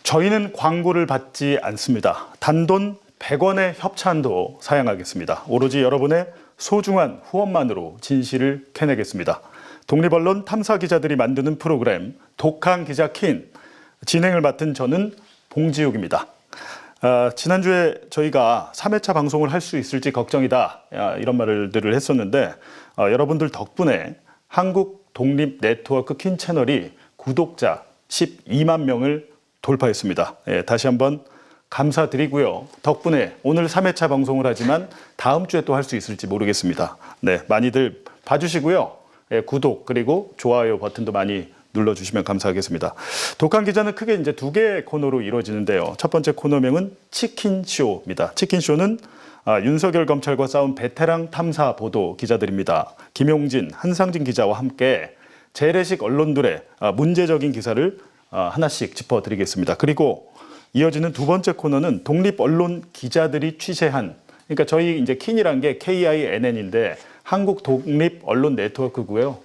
저희는 광고를 받지 않습니다. 단돈 100원의 협찬도 사양하겠습니다. 오로지 여러분의 소중한 후원만으로 진실을 캐내겠습니다. 독립언론 탐사기자들이 만드는 프로그램 독한 기자 킨 진행을 맡은 저는 봉지욱입니다. 지난주에 저희가 3회차 방송을 할 수 있을지 걱정이다 이런 말들을 했었는데 여러분들 덕분에 한국 독립 네트워크 킨 채널이 구독자 12만 명을 돌파했습니다. 다시 한번 감사드리고요. 덕분에 오늘 3회차 방송을 하지만 다음 주에 또 할 수 있을지 모르겠습니다. 네, 많이들 봐주시고요. 구독 그리고 좋아요 버튼도 많이 눌러주시면 감사하겠습니다. 독한 기자는 크게 이제 두 개의 코너로 이루어지는데요. 첫 번째 코너명은 치킨쇼입니다. 치킨쇼는 윤석열 검찰과 싸운 베테랑 탐사 보도 기자들입니다. 김용진, 한상진 기자와 함께 재래식 언론들의 문제적인 기사를 하나씩 짚어드리겠습니다. 그리고 이어지는 두 번째 코너는 독립언론 기자들이 취재한, 그러니까 저희 이제 킨이란 게 KINN인데 한국 독립언론 네트워크고요.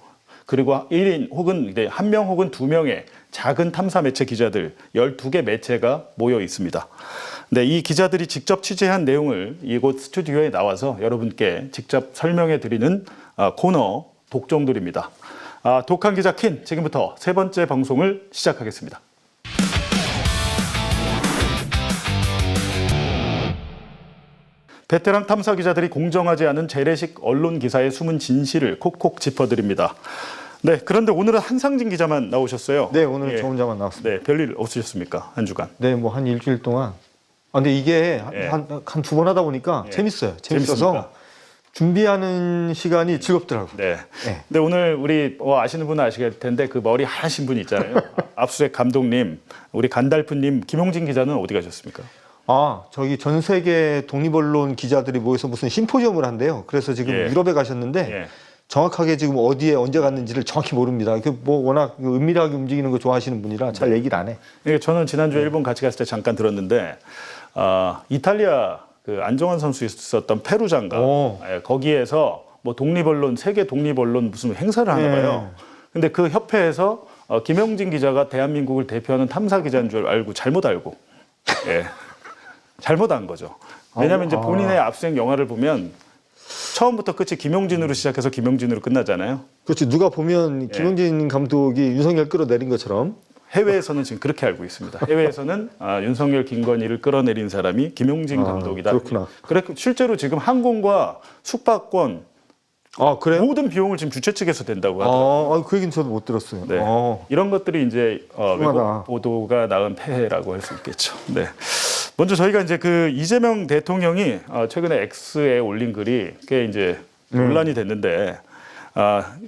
그리고 1인 혹은 1명 혹은 2명의 작은 탐사 매체 기자들 12개 매체가 모여 있습니다. 네, 이 기자들이 직접 취재한 내용을 이곳 스튜디오에 나와서 여러분께 직접 설명해 드리는 코너 독종들입니다. 독한 기자 킨 지금부터 세 번째 방송을 시작하겠습니다. 베테랑 탐사 기자들이 공정하지 않은 재래식 언론 기사의 숨은 진실을 콕콕 짚어드립니다. 네, 그런데 오늘은 한상진 기자만 나오셨어요. 네, 오늘 저 혼자만 나왔습니다. 네, 별일 없으셨습니까? 한 주간? 네, 뭐 한 일주일 동안. 근데 이게 한 두 번 하다 보니까 재밌어요. 재밌어서 재밌습니까? 준비하는 시간이 즐겁더라고요. 네. 근데 오늘 우리 아시는 분은 아시겠을 텐데 그 머리 하신 분 있잖아요. 압수수색 감독님, 우리 간달프님, 김용진 기자는 어디 가셨습니까? 저기 전 세계 독립언론 기자들이 모여서 무슨 심포지엄을 한대요. 그래서 지금 유럽에 가셨는데 정확하게 지금 어디에 언제 갔는지를 정확히 모릅니다. 뭐 워낙 은밀하게 움직이는 거 좋아하시는 분이라 잘 얘기를 안 해. 저는 지난주에 일본 같이 갔을 때 잠깐 들었는데 이탈리아 그 안정환 선수 있었던 페루장가 거기에서 뭐 독립언론 세계 독립언론 무슨 행사를 하나 봐요. 근데 그 협회에서 김용진 기자가 대한민국을 대표하는 탐사 기자인 줄 알고 잘못 알고 잘못한 거죠. 왜냐하면 이제 본인의 압수수색 영화를 보면 처음부터 끝이 김용진으로 시작해서 김용진으로 끝나잖아요. 그렇지. 누가 보면 김용진 감독이 윤석열 끌어내린 것처럼. 해외에서는 지금 그렇게 알고 있습니다. 해외에서는 윤석열, 김건희를 끌어내린 사람이 김용진 감독이다. 그렇구나. 그래 실제로 지금 항공과 숙박권 그래요? 모든 비용을 지금 주최 측에서 된다고 하더라고요. 그 얘기는 저도 못 들었어요. 네. 이런 것들이 이제 외국 보도가 낳은 폐해라고 할 수 있겠죠. 네. 먼저 저희가 이제 그 이재명 대통령이 최근에 X에 올린 글이 꽤 이제 논란이 됐는데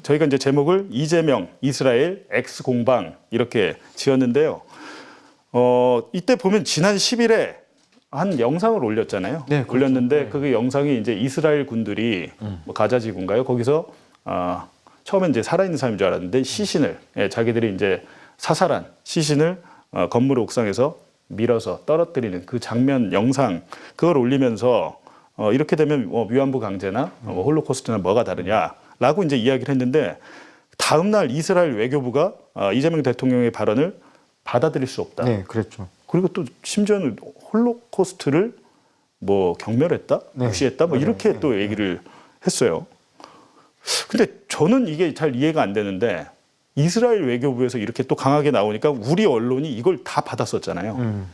저희가 이제 제목을 이재명, 이스라엘, X 공방 이렇게 지었는데요. 이때 보면 지난 10일에 한 영상을 올렸잖아요. 네, 올렸는데 그 영상이 이제 이스라엘 군들이 뭐 가자 지구인가요? 거기서 처음엔 이제 살아있는 사람인 줄 알았는데 시신을 자기들이 이제 사살한 시신을 건물 옥상에서 밀어서 떨어뜨리는 그 장면 영상 그걸 올리면서 이렇게 되면 위안부 강제나 홀로코스트나 뭐가 다르냐라고 이제 이야기를 했는데 다음 날 이스라엘 외교부가 이재명 대통령의 발언을 받아들일 수 없다. 네, 그랬죠. 그리고 또 심지어는 홀로코스트를 뭐 경멸했다, 무시했다, 뭐 이렇게 또 얘기를 했어요. 근데 저는 이게 잘 이해가 안 되는데 이스라엘 외교부에서 이렇게 또 강하게 나오니까 우리 언론이 이걸 다 받았었잖아요.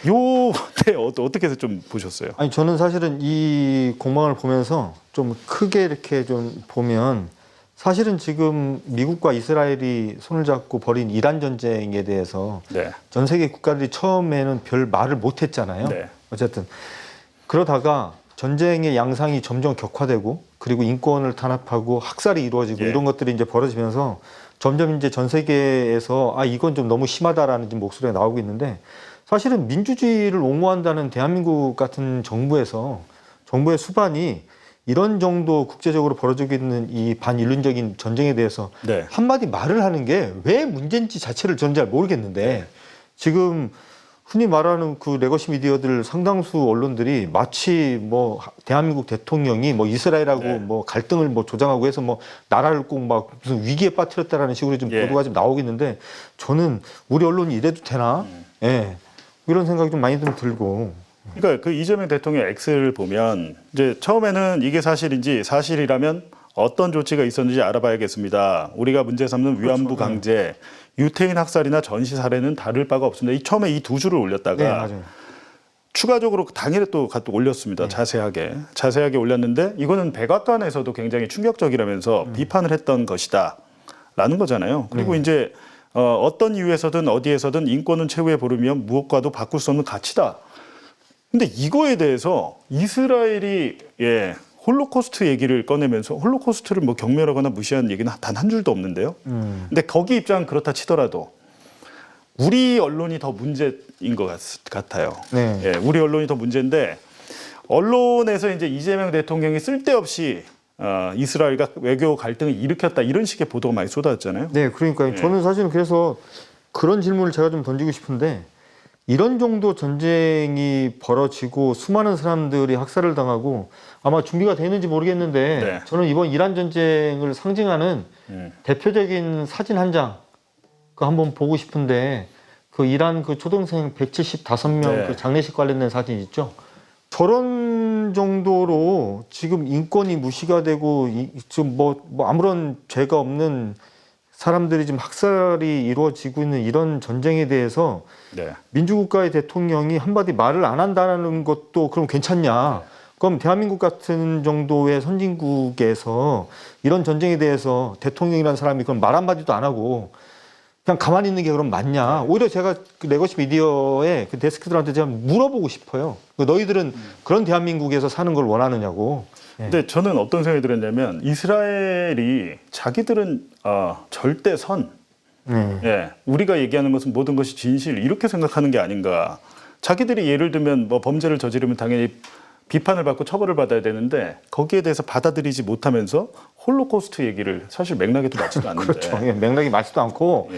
요때 어떻게 해서 좀 보셨어요? 아니 저는 사실은 이 공방을 보면서 좀 크게 이렇게 좀 보면 사실은 지금 미국과 이스라엘이 손을 잡고 벌인 이란 전쟁에 대해서 전 세계 국가들이 처음에는 별 말을 못 했잖아요. 어쨌든 그러다가 전쟁의 양상이 점점 격화되고 그리고 인권을 탄압하고 학살이 이루어지고 이런 것들이 이제 벌어지면서 점점 이제 전 세계에서 이건 좀 너무 심하다라는 목소리가 나오고 있는데 사실은 민주주의를 옹호한다는 대한민국 같은 정부의 수반이 이런 정도 국제적으로 벌어지고 있는 이 반인륜적인 전쟁에 대해서 네. 한마디 말을 하는 게 왜 문제인지 자체를 저는 잘 모르겠는데 네. 지금 흔히 말하는 그 레거시 미디어들 상당수 언론들이 마치 뭐 대한민국 대통령이 뭐 이스라엘하고 네. 뭐 갈등을 뭐 조장하고 해서 뭐 나라를 꼭 막 무슨 위기에 빠뜨렸다라는 식으로 좀 예. 보도가 좀 나오고 있는데 저는 우리 언론이 이래도 되나? 예. 이런 생각이 좀 많이 좀 들고. 그러니까 그 이재명 대통령 X를 보면 이제 처음에는 이게 사실인지 사실이라면 어떤 조치가 있었는지 알아봐야겠습니다. 우리가 문제 삼는 위안부 그렇죠. 강제, 유태인 학살이나 전시 살해는 다를 바가 없습니다. 처음에 이 두 줄을 올렸다가 네, 맞아요. 추가적으로 당일에 또 올렸습니다. 자세하게 올렸는데 이거는 백악관에서도 굉장히 충격적이라면서 비판을 했던 것이다라는 거잖아요. 그리고 이제 어떤 이유에서든 어디에서든 인권은 최후의 보름이며 무엇과도 바꿀 수 없는 가치다. 근데 이거에 대해서 이스라엘이 홀로코스트 얘기를 꺼내면서 홀로코스트를 뭐 경멸하거나 무시한 얘기는 단 한 줄도 없는데요. 근데 거기 입장은 그렇다 치더라도 우리 언론이 더 문제인 것 같아요. 네. 예, 우리 언론이 더 문제인데 언론에서 이제 이재명 대통령이 쓸데없이 이스라엘과 외교 갈등을 일으켰다 이런 식의 보도가 많이 쏟아졌잖아요. 네, 그러니까요. 저는 사실은 그래서 그런 질문을 제가 좀 던지고 싶은데 이런 정도 전쟁이 벌어지고 수많은 사람들이 학살을 당하고 아마 준비가 되는지 모르겠는데 네. 저는 이번 이란 전쟁을 상징하는 대표적인 사진 한 장 그 한번 보고 싶은데 그 이란 그 초등생 175명 네. 그 장례식 관련된 사진 있죠. 저런 정도로 지금 인권이 무시가 되고 지금 뭐 아무런 죄가 없는 사람들이 지금 학살이 이루어지고 있는 이런 전쟁에 대해서 네. 민주국가의 대통령이 한마디 말을 안 한다는 것도 그럼 괜찮냐? 그럼 대한민국 같은 정도의 선진국에서 이런 전쟁에 대해서 대통령이라는 사람이 그럼 말 한마디도 안 하고 그냥 가만히 있는 게 그럼 맞냐? 오히려 제가 그 레거시 미디어의 그 데스크들한테 제가 물어보고 싶어요. 너희들은 그런 대한민국에서 사는 걸 원하느냐고. 근데 저는 어떤 생각이 들었냐면 이스라엘이 자기들은 절대 선, 우리가 얘기하는 것은 모든 것이 진실 이렇게 생각하는 게 아닌가. 자기들이 예를 들면 뭐 범죄를 저지르면 당연히 비판을 받고 처벌을 받아야 되는데 거기에 대해서 받아들이지 못하면서 홀로코스트 얘기를 사실 맥락에도 맞지도 않는데. 그렇죠. 맥락이 맞지도 않고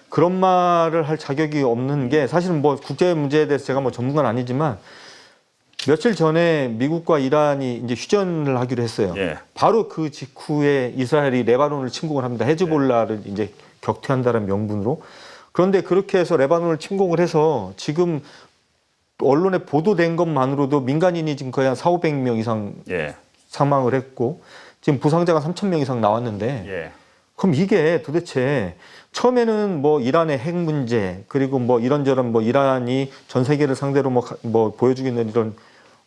그런 말을 할 자격이 없는 게 사실은 뭐 국제 문제에 대해서 제가 뭐 전문가는 아니지만 며칠 전에 미국과 이란이 이제 휴전을 하기로 했어요. 바로 그 직후에 이스라엘이 레바논을 침공을 합니다. 헤즈볼라를 이제 격퇴한다는 명분으로. 그런데 그렇게 해서 레바논을 침공을 해서 지금 언론에 보도된 것만으로도 민간인이 지금 거의 한 4,500명 이상 사망을 했고 지금 부상자가 3,000명 이상 나왔는데 그럼 이게 도대체 처음에는 뭐 이란의 핵 문제 그리고 뭐 이런저런 뭐 이란이 전 세계를 상대로 뭐 보여주고 있는 이런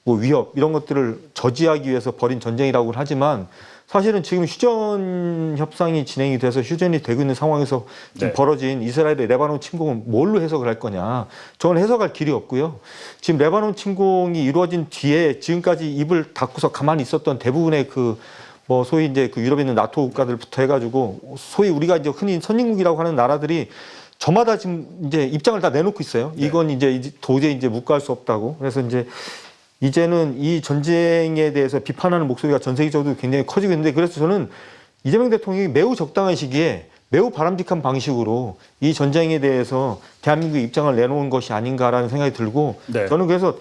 뭐 위협 이런 것들을 저지하기 위해서 벌인 전쟁이라고 하지만 사실은 지금 휴전 협상이 진행이 돼서 휴전이 되고 있는 상황에서 지금 벌어진 이스라엘의 레바논 침공은 뭘로 해석을 할 거냐? 저는 해석할 길이 없고요. 지금 레바논 침공이 이루어진 뒤에 지금까지 입을 닫고서 가만히 있었던 대부분의 그 뭐 소위 이제 그 유럽에 있는 나토 국가들부터 해가지고 소위 우리가 이제 흔히 선진국이라고 하는 나라들이 저마다 지금 이제 입장을 다 내놓고 있어요. 이건 이제 도저히 이제 묵과할 수 없다고. 그래서 이제는 이 전쟁에 대해서 비판하는 목소리가 전 세계적으로 굉장히 커지고 있는데 그래서 저는 이재명 대통령이 매우 적당한 시기에 매우 바람직한 방식으로 이 전쟁에 대해서 대한민국의 입장을 내놓은 것이 아닌가라는 생각이 들고 저는 그래서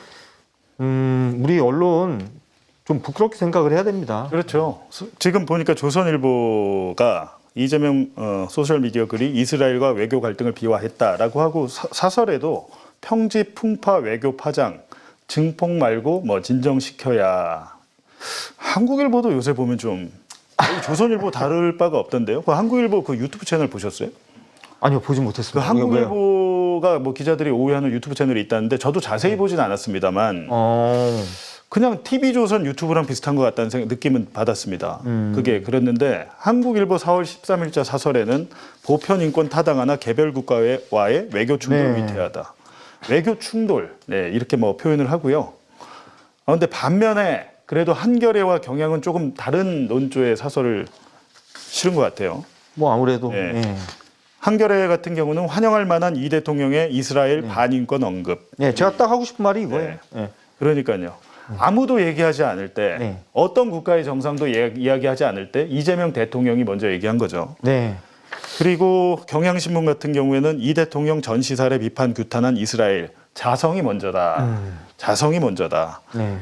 우리 언론 좀 부끄럽게 생각을 해야 됩니다. 그렇죠. 지금 보니까 조선일보가 이재명 소셜미디어 글이 이스라엘과 외교 갈등을 비화했다라고 하고 사설에도 평지 풍파 외교 파장 증폭 말고 뭐 진정시켜야. 한국일보도 요새 보면 좀 조선일보 다를 바가 없던데요. 그 한국일보 그 유튜브 채널 보셨어요? 아니요, 보지 못했습니다. 그 한국일보가 뭐 기자들이 오해하는 유튜브 채널이 있다는데 저도 자세히 보진 않았습니다만 그냥 TV조선 유튜브랑 비슷한 것 같다는 느낌은 받았습니다. 그게 그랬는데 한국일보 4월 13일자 사설에는 보편 인권 타당하나 개별 국가와의 외교 충돌을 위태하다. 외교 충돌 이렇게 뭐 표현을 하고요. 그런데 반면에 그래도 한겨레와 경향은 조금 다른 논조의 사설을 실은 것 같아요. 뭐 아무래도 한겨레 같은 경우는 환영할 만한 이 대통령의 이스라엘 반인권 언급. 제가 딱 하고 싶은 말이 이거예요. 그러니까요. 아무도 얘기하지 않을 때 네. 어떤 국가의 정상도 이야기하지 않을 때 이재명 대통령이 먼저 얘기한 거죠. 네. 그리고 경향신문 같은 경우에는 이 대통령 전시살에 비판 규탄한 이스라엘 자성이 먼저다. 자성이 먼저다. 네.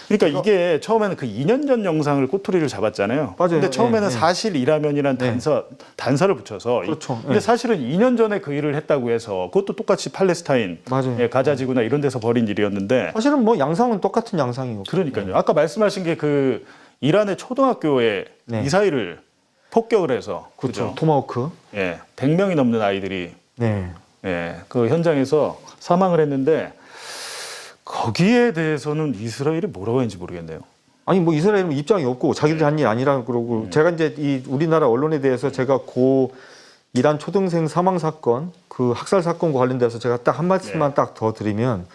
그러니까 이게 처음에는 그 2년 전 영상을 꼬투리를 잡았잖아요. 맞아요. 근데 처음에는 네. 사실이라면이란 네. 단서를 붙여서. 그렇죠. 근데 네. 사실은 2년 전에 그 일을 했다고 해서 그것도 똑같이 팔레스타인, 맞아요. 가자지구나 이런 데서 벌인 일이었는데. 사실은 뭐 양상은 똑같은 양상이고. 그러니까요. 아까 말씀하신 게 그 이란의 초등학교에 네. 미사일을 폭격을 해서. 그렇죠. 그죠? 토마호크. 100명이 넘는 아이들이 네. 그 현장에서 사망을 했는데 거기에 대해서는 이스라엘이 뭐라고 했는지 모르겠네요. 아니 뭐 이스라엘은 입장이 없고 자기들이 한 일 아니라 그러고 제가 이제 이 우리나라 언론에 대해서 제가 고 이란 초등생 사망 사건 그 학살 사건과 관련돼서 제가 딱 한 말씀만 딱 더 드리면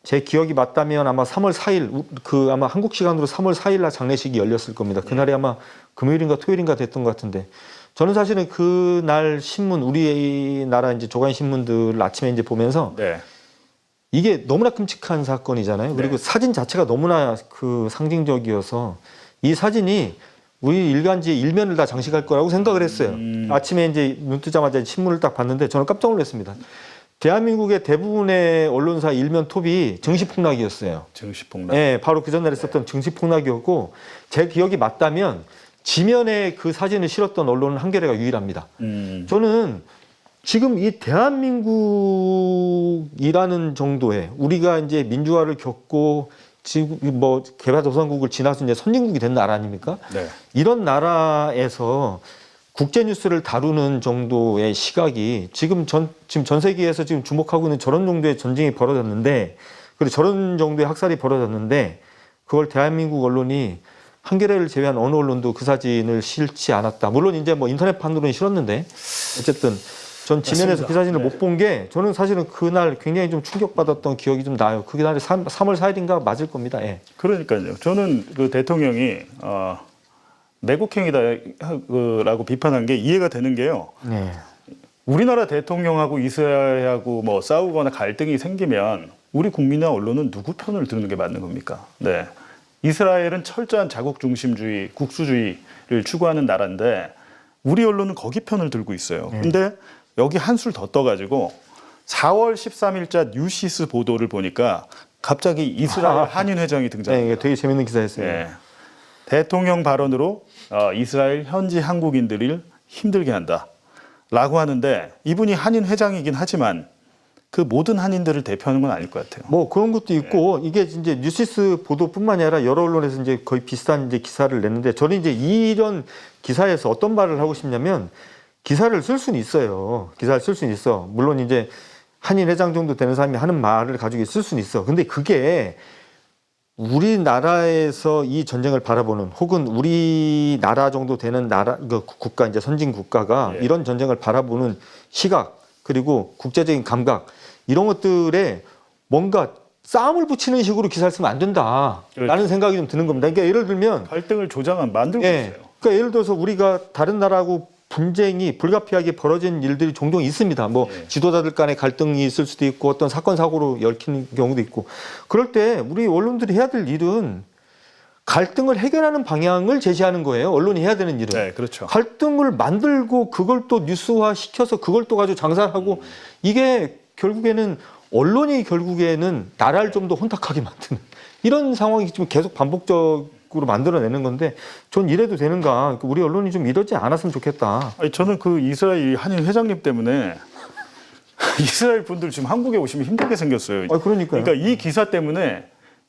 제 기억이 맞다면 아마 3월 4일 그 아마 한국 시간으로 3월 4일 날 장례식이 열렸을 겁니다. 그날이 아마 금요일인가 토요일인가 됐던 것 같은데 저는 사실은 그날 신문 우리나라 이제 조간 신문들 아침에 이제 보면서 이게 너무나 끔찍한 사건이잖아요. 그리고 사진 자체가 너무나 그 상징적이어서 이 사진이 우리 일간지의 일면을 다 장식할 거라고 생각을 했어요. 아침에 이제 눈 뜨자마자 신문을 딱 봤는데 저는 깜짝 놀랐습니다. 대한민국의 대부분의 언론사 일면 톱이 증시폭락이었어요. 증시폭락. 네, 바로 그 전날에 썼던 증시폭락이었고 제 기억이 맞다면 지면에 그 사진을 실었던 언론은 한겨레가 유일합니다. 저는 지금 이 대한민국이라는 정도의 우리가 이제 민주화를 겪고 지금 뭐 개발도상국을 지나서 이제 선진국이 된 나라 아닙니까? 이런 나라에서 국제 뉴스를 다루는 정도의 시각이 지금 전 세계에서 지금 주목하고 있는 저런 정도의 전쟁이 벌어졌는데 그리고 저런 정도의 학살이 벌어졌는데 그걸 대한민국 언론이 한겨레를 제외한 어느 언론도 그 사진을 실지 않았다. 물론 이제 뭐 인터넷판으로는 실었는데 어쨌든 전 지면에서 그 사진을 못 본 게 저는 사실은 그날 굉장히 좀 충격받았던 기억이 좀 나요. 그날이 3월 4일인가 맞을 겁니다. 그러니까요. 저는 그 대통령이 매국행위다라고 비판한 게 이해가 되는 게요. 우리나라 대통령하고 이스라엘하고 뭐 싸우거나 갈등이 생기면 우리 국민이나 언론은 누구 편을 드는 게 맞는 겁니까? 이스라엘은 철저한 자국 중심주의, 국수주의를 추구하는 나라인데 우리 언론은 거기 편을 들고 있어요. 근데 여기 한술 더 떠가지고 4월 13일자 뉴시스 보도를 보니까 갑자기 이스라엘 한인 회장이 등장합니다. 되게 재밌는 기사였어요. 대통령 발언으로 이스라엘 현지 한국인들을 힘들게 한다라고 하는데 이분이 한인 회장이긴 하지만 그 모든 한인들을 대표하는 건 아닐 것 같아요. 뭐 그런 것도 있고 이게 이제 뉴시스 보도뿐만이 아니라 여러 언론에서 이제 거의 비슷한 이제 기사를 냈는데 저는 이제 이런 기사에서 어떤 말을 하고 싶냐면 기사를 쓸 수는 있어요. 기사를 쓸 수는 있어. 물론 이제 한인 회장 정도 되는 사람이 하는 말을 가지고 쓸 수는 있어. 근데 그게 우리나라에서 이 전쟁을 바라보는 혹은 우리나라 정도 되는 나라 그 국가 이제 선진 국가가 이런 전쟁을 바라보는 시각 그리고 국제적인 감각 이런 것들에 뭔가 싸움을 붙이는 식으로 기사를 쓰면 안 된다라는 생각이 좀 드는 겁니다. 그러니까 예를 들면 갈등을 만들고 있어요. 그러니까 예를 들어서 우리가 다른 나라하고 분쟁이 불가피하게 벌어진 일들이 종종 있습니다. 뭐 지도자들 간의 갈등이 있을 수도 있고 어떤 사건 사고로 얽히는 경우도 있고 그럴 때 우리 언론들이 해야 될 일은 갈등을 해결하는 방향을 제시하는 거예요. 언론이 해야 되는 일은. 그렇죠. 갈등을 만들고 그걸 또 뉴스화 시켜서 그걸 또 가지고 장사를 하고 이게 결국에는 언론이 결국에는 나라를 좀 더 혼탁하게 만드는 이런 상황이 좀 계속 반복적으로 만들어내는 건데 전 이래도 되는가 우리 언론이 좀 이러지 않았으면 좋겠다. 저는 그 이스라엘 한인 회장님 때문에 이스라엘 분들 지금 한국에 오시면 힘들게 생겼어요. 그러니까요. 그러니까 이 기사 때문에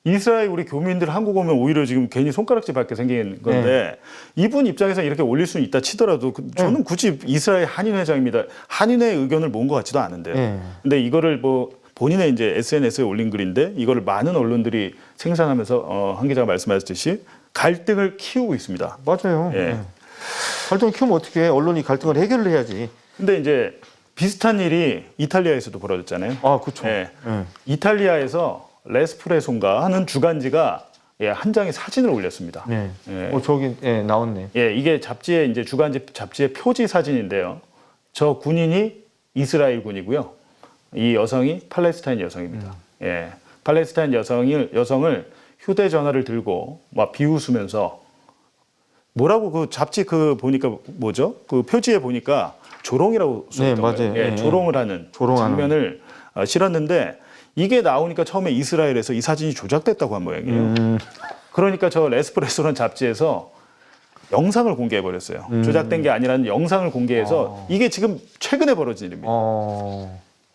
이스라엘 우리 교민들 한국 오면 오히려 지금 괜히 손가락질 받게 생긴 건데 이분 입장에서 이렇게 올릴 수는 있다 치더라도 저는 굳이 이스라엘 한인 회장입니다. 한인의 의견을 모은 것 같지도 않은데요. 근데 이거를 뭐 본인의 이제 SNS에 올린 글인데 이거를 많은 언론들이 생산하면서 한 기자가 말씀하셨듯이 갈등을 키우고 있습니다. 맞아요. 갈등을 키우면 어떻게 해? 언론이 갈등을 해결을 해야지. 근데 이제 비슷한 일이 이탈리아에서도 벌어졌잖아요. 그렇죠. 이탈리아에서 레스프레소인가 하는 주간지가 한 장의 사진을 올렸습니다. 저기 나왔네. 이게 잡지의 이제 주간지 잡지의 표지 사진인데요. 저 군인이 이스라엘 군이고요. 이 여성이 팔레스타인 여성입니다. 팔레스타인 여성을 휴대전화를 들고 막 비웃으면서 뭐라고 그 잡지 그 보니까 뭐죠? 그 표지에 보니까 조롱이라고 네, 써있던 맞아요. 거예요. 예, 조롱을 하는 조롱하는. 장면을 실었는데 이게 나오니까 처음에 이스라엘에서 이 사진이 조작됐다고 한 모양이에요. 그러니까 저 레스프레소라는 잡지에서 영상을 공개해 버렸어요. 조작된 게 아니라는 영상을 공개해서 이게 지금 최근에 벌어진 일입니다.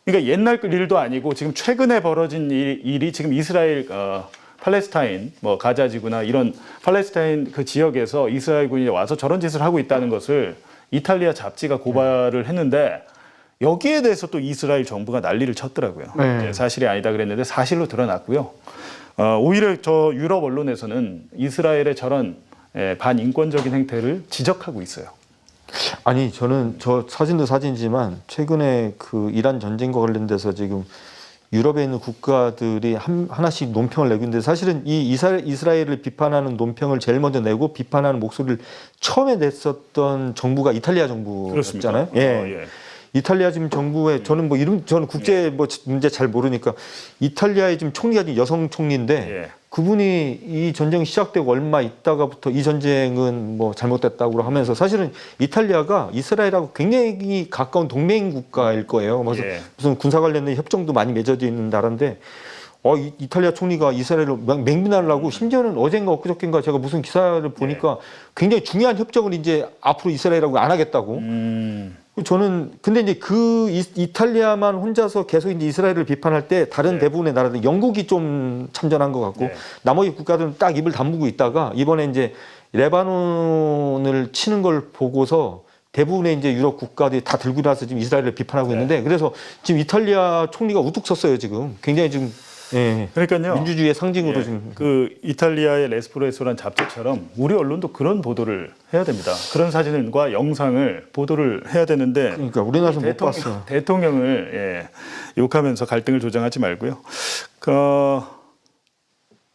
그러니까 옛날 일도 아니고 지금 최근에 벌어진 일이 지금 이스라엘 팔레스타인 뭐 가자지구나 이런 팔레스타인 그 지역에서 이스라엘군이 와서 저런 짓을 하고 있다는 것을 이탈리아 잡지가 고발을 했는데 여기에 대해서 또 이스라엘 정부가 난리를 쳤더라고요. 네. 사실이 아니다 그랬는데 사실로 드러났고요. 오히려 저 유럽 언론에서는 이스라엘의 저런 반인권적인 행태를 지적하고 있어요. 아니 저는 저 사진도 사진이지만 최근에 그 이란 전쟁과 관련돼서 지금 유럽에 있는 국가들이 하나씩 논평을 내고 있는데 사실은 이 이스라엘을 비판하는 논평을 제일 먼저 내고 비판하는 목소리를 처음에 냈었던 정부가 이탈리아 정부였잖아요. 예. 이탈리아 지금 정부에 저는 뭐 저는 국제 뭐 문제 잘 모르니까 이탈리아의 지금 총리가 지금 여성 총리인데 그분이 이 전쟁 시작되고 얼마 있다가부터 이 전쟁은 뭐 잘못됐다고 하면서 사실은 이탈리아가 이스라엘하고 굉장히 가까운 동맹 국가일 거예요. 그래서 무슨 군사 관련된 협정도 많이 맺어져 있는 나라인데 이탈리아 총리가 이스라엘을 맹비난을 하고 심지어는 어젠가 엊그저께인가 제가 무슨 기사를 보니까 굉장히 중요한 협정을 이제 앞으로 이스라엘하고 안 하겠다고. 저는 근데 이제 그 이탈리아만 혼자서 계속 이제 이스라엘을 비판할 때 다른 대부분의 나라들 영국이 좀 참전한 것 같고 나머지 국가들은 딱 입을 다물고 있다가 이번에 이제 레바논을 치는 걸 보고서 대부분의 이제 유럽 국가들이 다 들고 나서 지금 이스라엘을 비판하고 있는데 그래서 지금 이탈리아 총리가 우뚝 섰어요 지금 굉장히 지금. 그러니까요. 민주주의의 상징으로 지금 그 이탈리아의 레스프레소란 잡지처럼 우리 언론도 그런 보도를 해야 됩니다. 그런 사진과 영상을 보도를 해야 되는데 그러니까 우리나라에서 못 봤어요. 대통령을 욕하면서 갈등을 조장하지 말고요.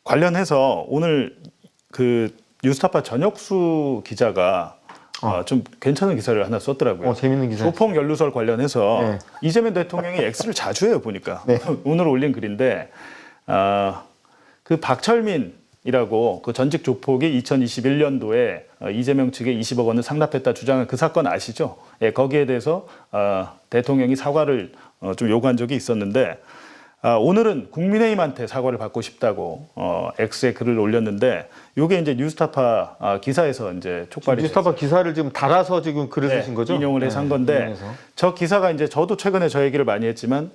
관련해서 오늘 그 뉴스타파 전혁수 기자가 좀 괜찮은 기사를 하나 썼더라고요. 재밌는 기사. 조폭 연루설 관련해서 이재명 대통령이 X를 자주 해요 보니까. 오늘 올린 글인데 그 박철민이라고 그 전직 조폭이 2021년도에 이재명 측에 20억 원을 상납했다 주장한 그 사건 아시죠? 거기에 대해서 대통령이 사과를 좀 요구한 적이 있었는데 오늘은 국민의힘한테 사과를 받고 싶다고 X에 글을 올렸는데 이게 이제 뉴스타파 기사에서 이제 촉발이 뉴스타파 기사를 지금 달아서 지금 글을 쓰신 거죠? 인용을 해서 한 건데 저 기사가 이제 저도 최근에 저 얘기를 많이 했지만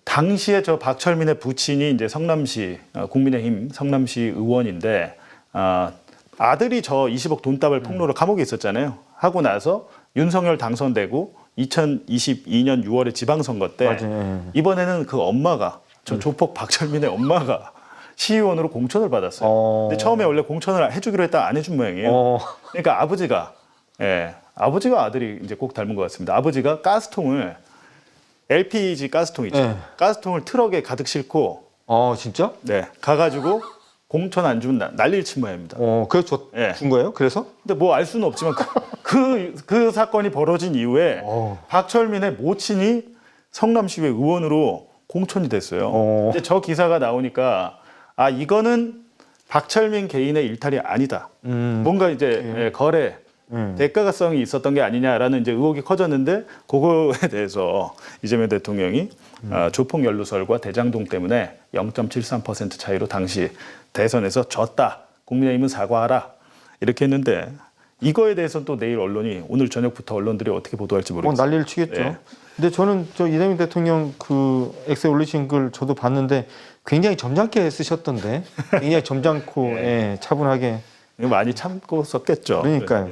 당시에 저 박철민의 부친이 이제 성남시 국민의힘 성남시 의원인데 아들이 저 20억 돈다발 폭로로 감옥에 있었잖아요. 하고 나서 윤석열 당선되고 2022년 6월에 지방선거 때 이번에는 그 엄마가 저 조폭 박철민의 엄마가 시의원으로 공천을 받았어요. 근데 처음에 원래 공천을 해주기로 했다 안 해준 모양이에요. 그러니까 아버지가 아들이 이제 꼭 닮은 것 같습니다. 아버지가 가스통을 LPG 가스통 있죠. 가스통을 트럭에 가득 싣고 진짜? 가가지고 공천 안 주면 난리를 친 모양입니다. 그래서 준 거예요? 그래서? 근데 뭐 알 수는 없지만 그 사건이 벌어진 이후에 박철민의 모친이 성남시의 의원으로 공천이 됐어요. 근데 저 기사가 나오니까 이거는 박철민 개인의 일탈이 아니다. 뭔가 이제 거래 대가성이 있었던 게 아니냐라는 이제 의혹이 커졌는데 그거에 대해서 이재명 대통령이 조폭 연루설과 대장동 때문에 0.73% 차이로 당시 대선에서 졌다. 국민의힘은 사과하라. 이렇게 했는데 이거에 대해서는 또 내일 언론이 오늘 저녁부터 언론들이 어떻게 보도할지 모르겠어요. 난리를 치겠죠. 근데 저는 저 이재명 대통령 그 X에 올리신 글 저도 봤는데 굉장히 점잖게 쓰셨던데 굉장히 점잖고 차분하게 많이 참고 썼겠죠. 그러니까요.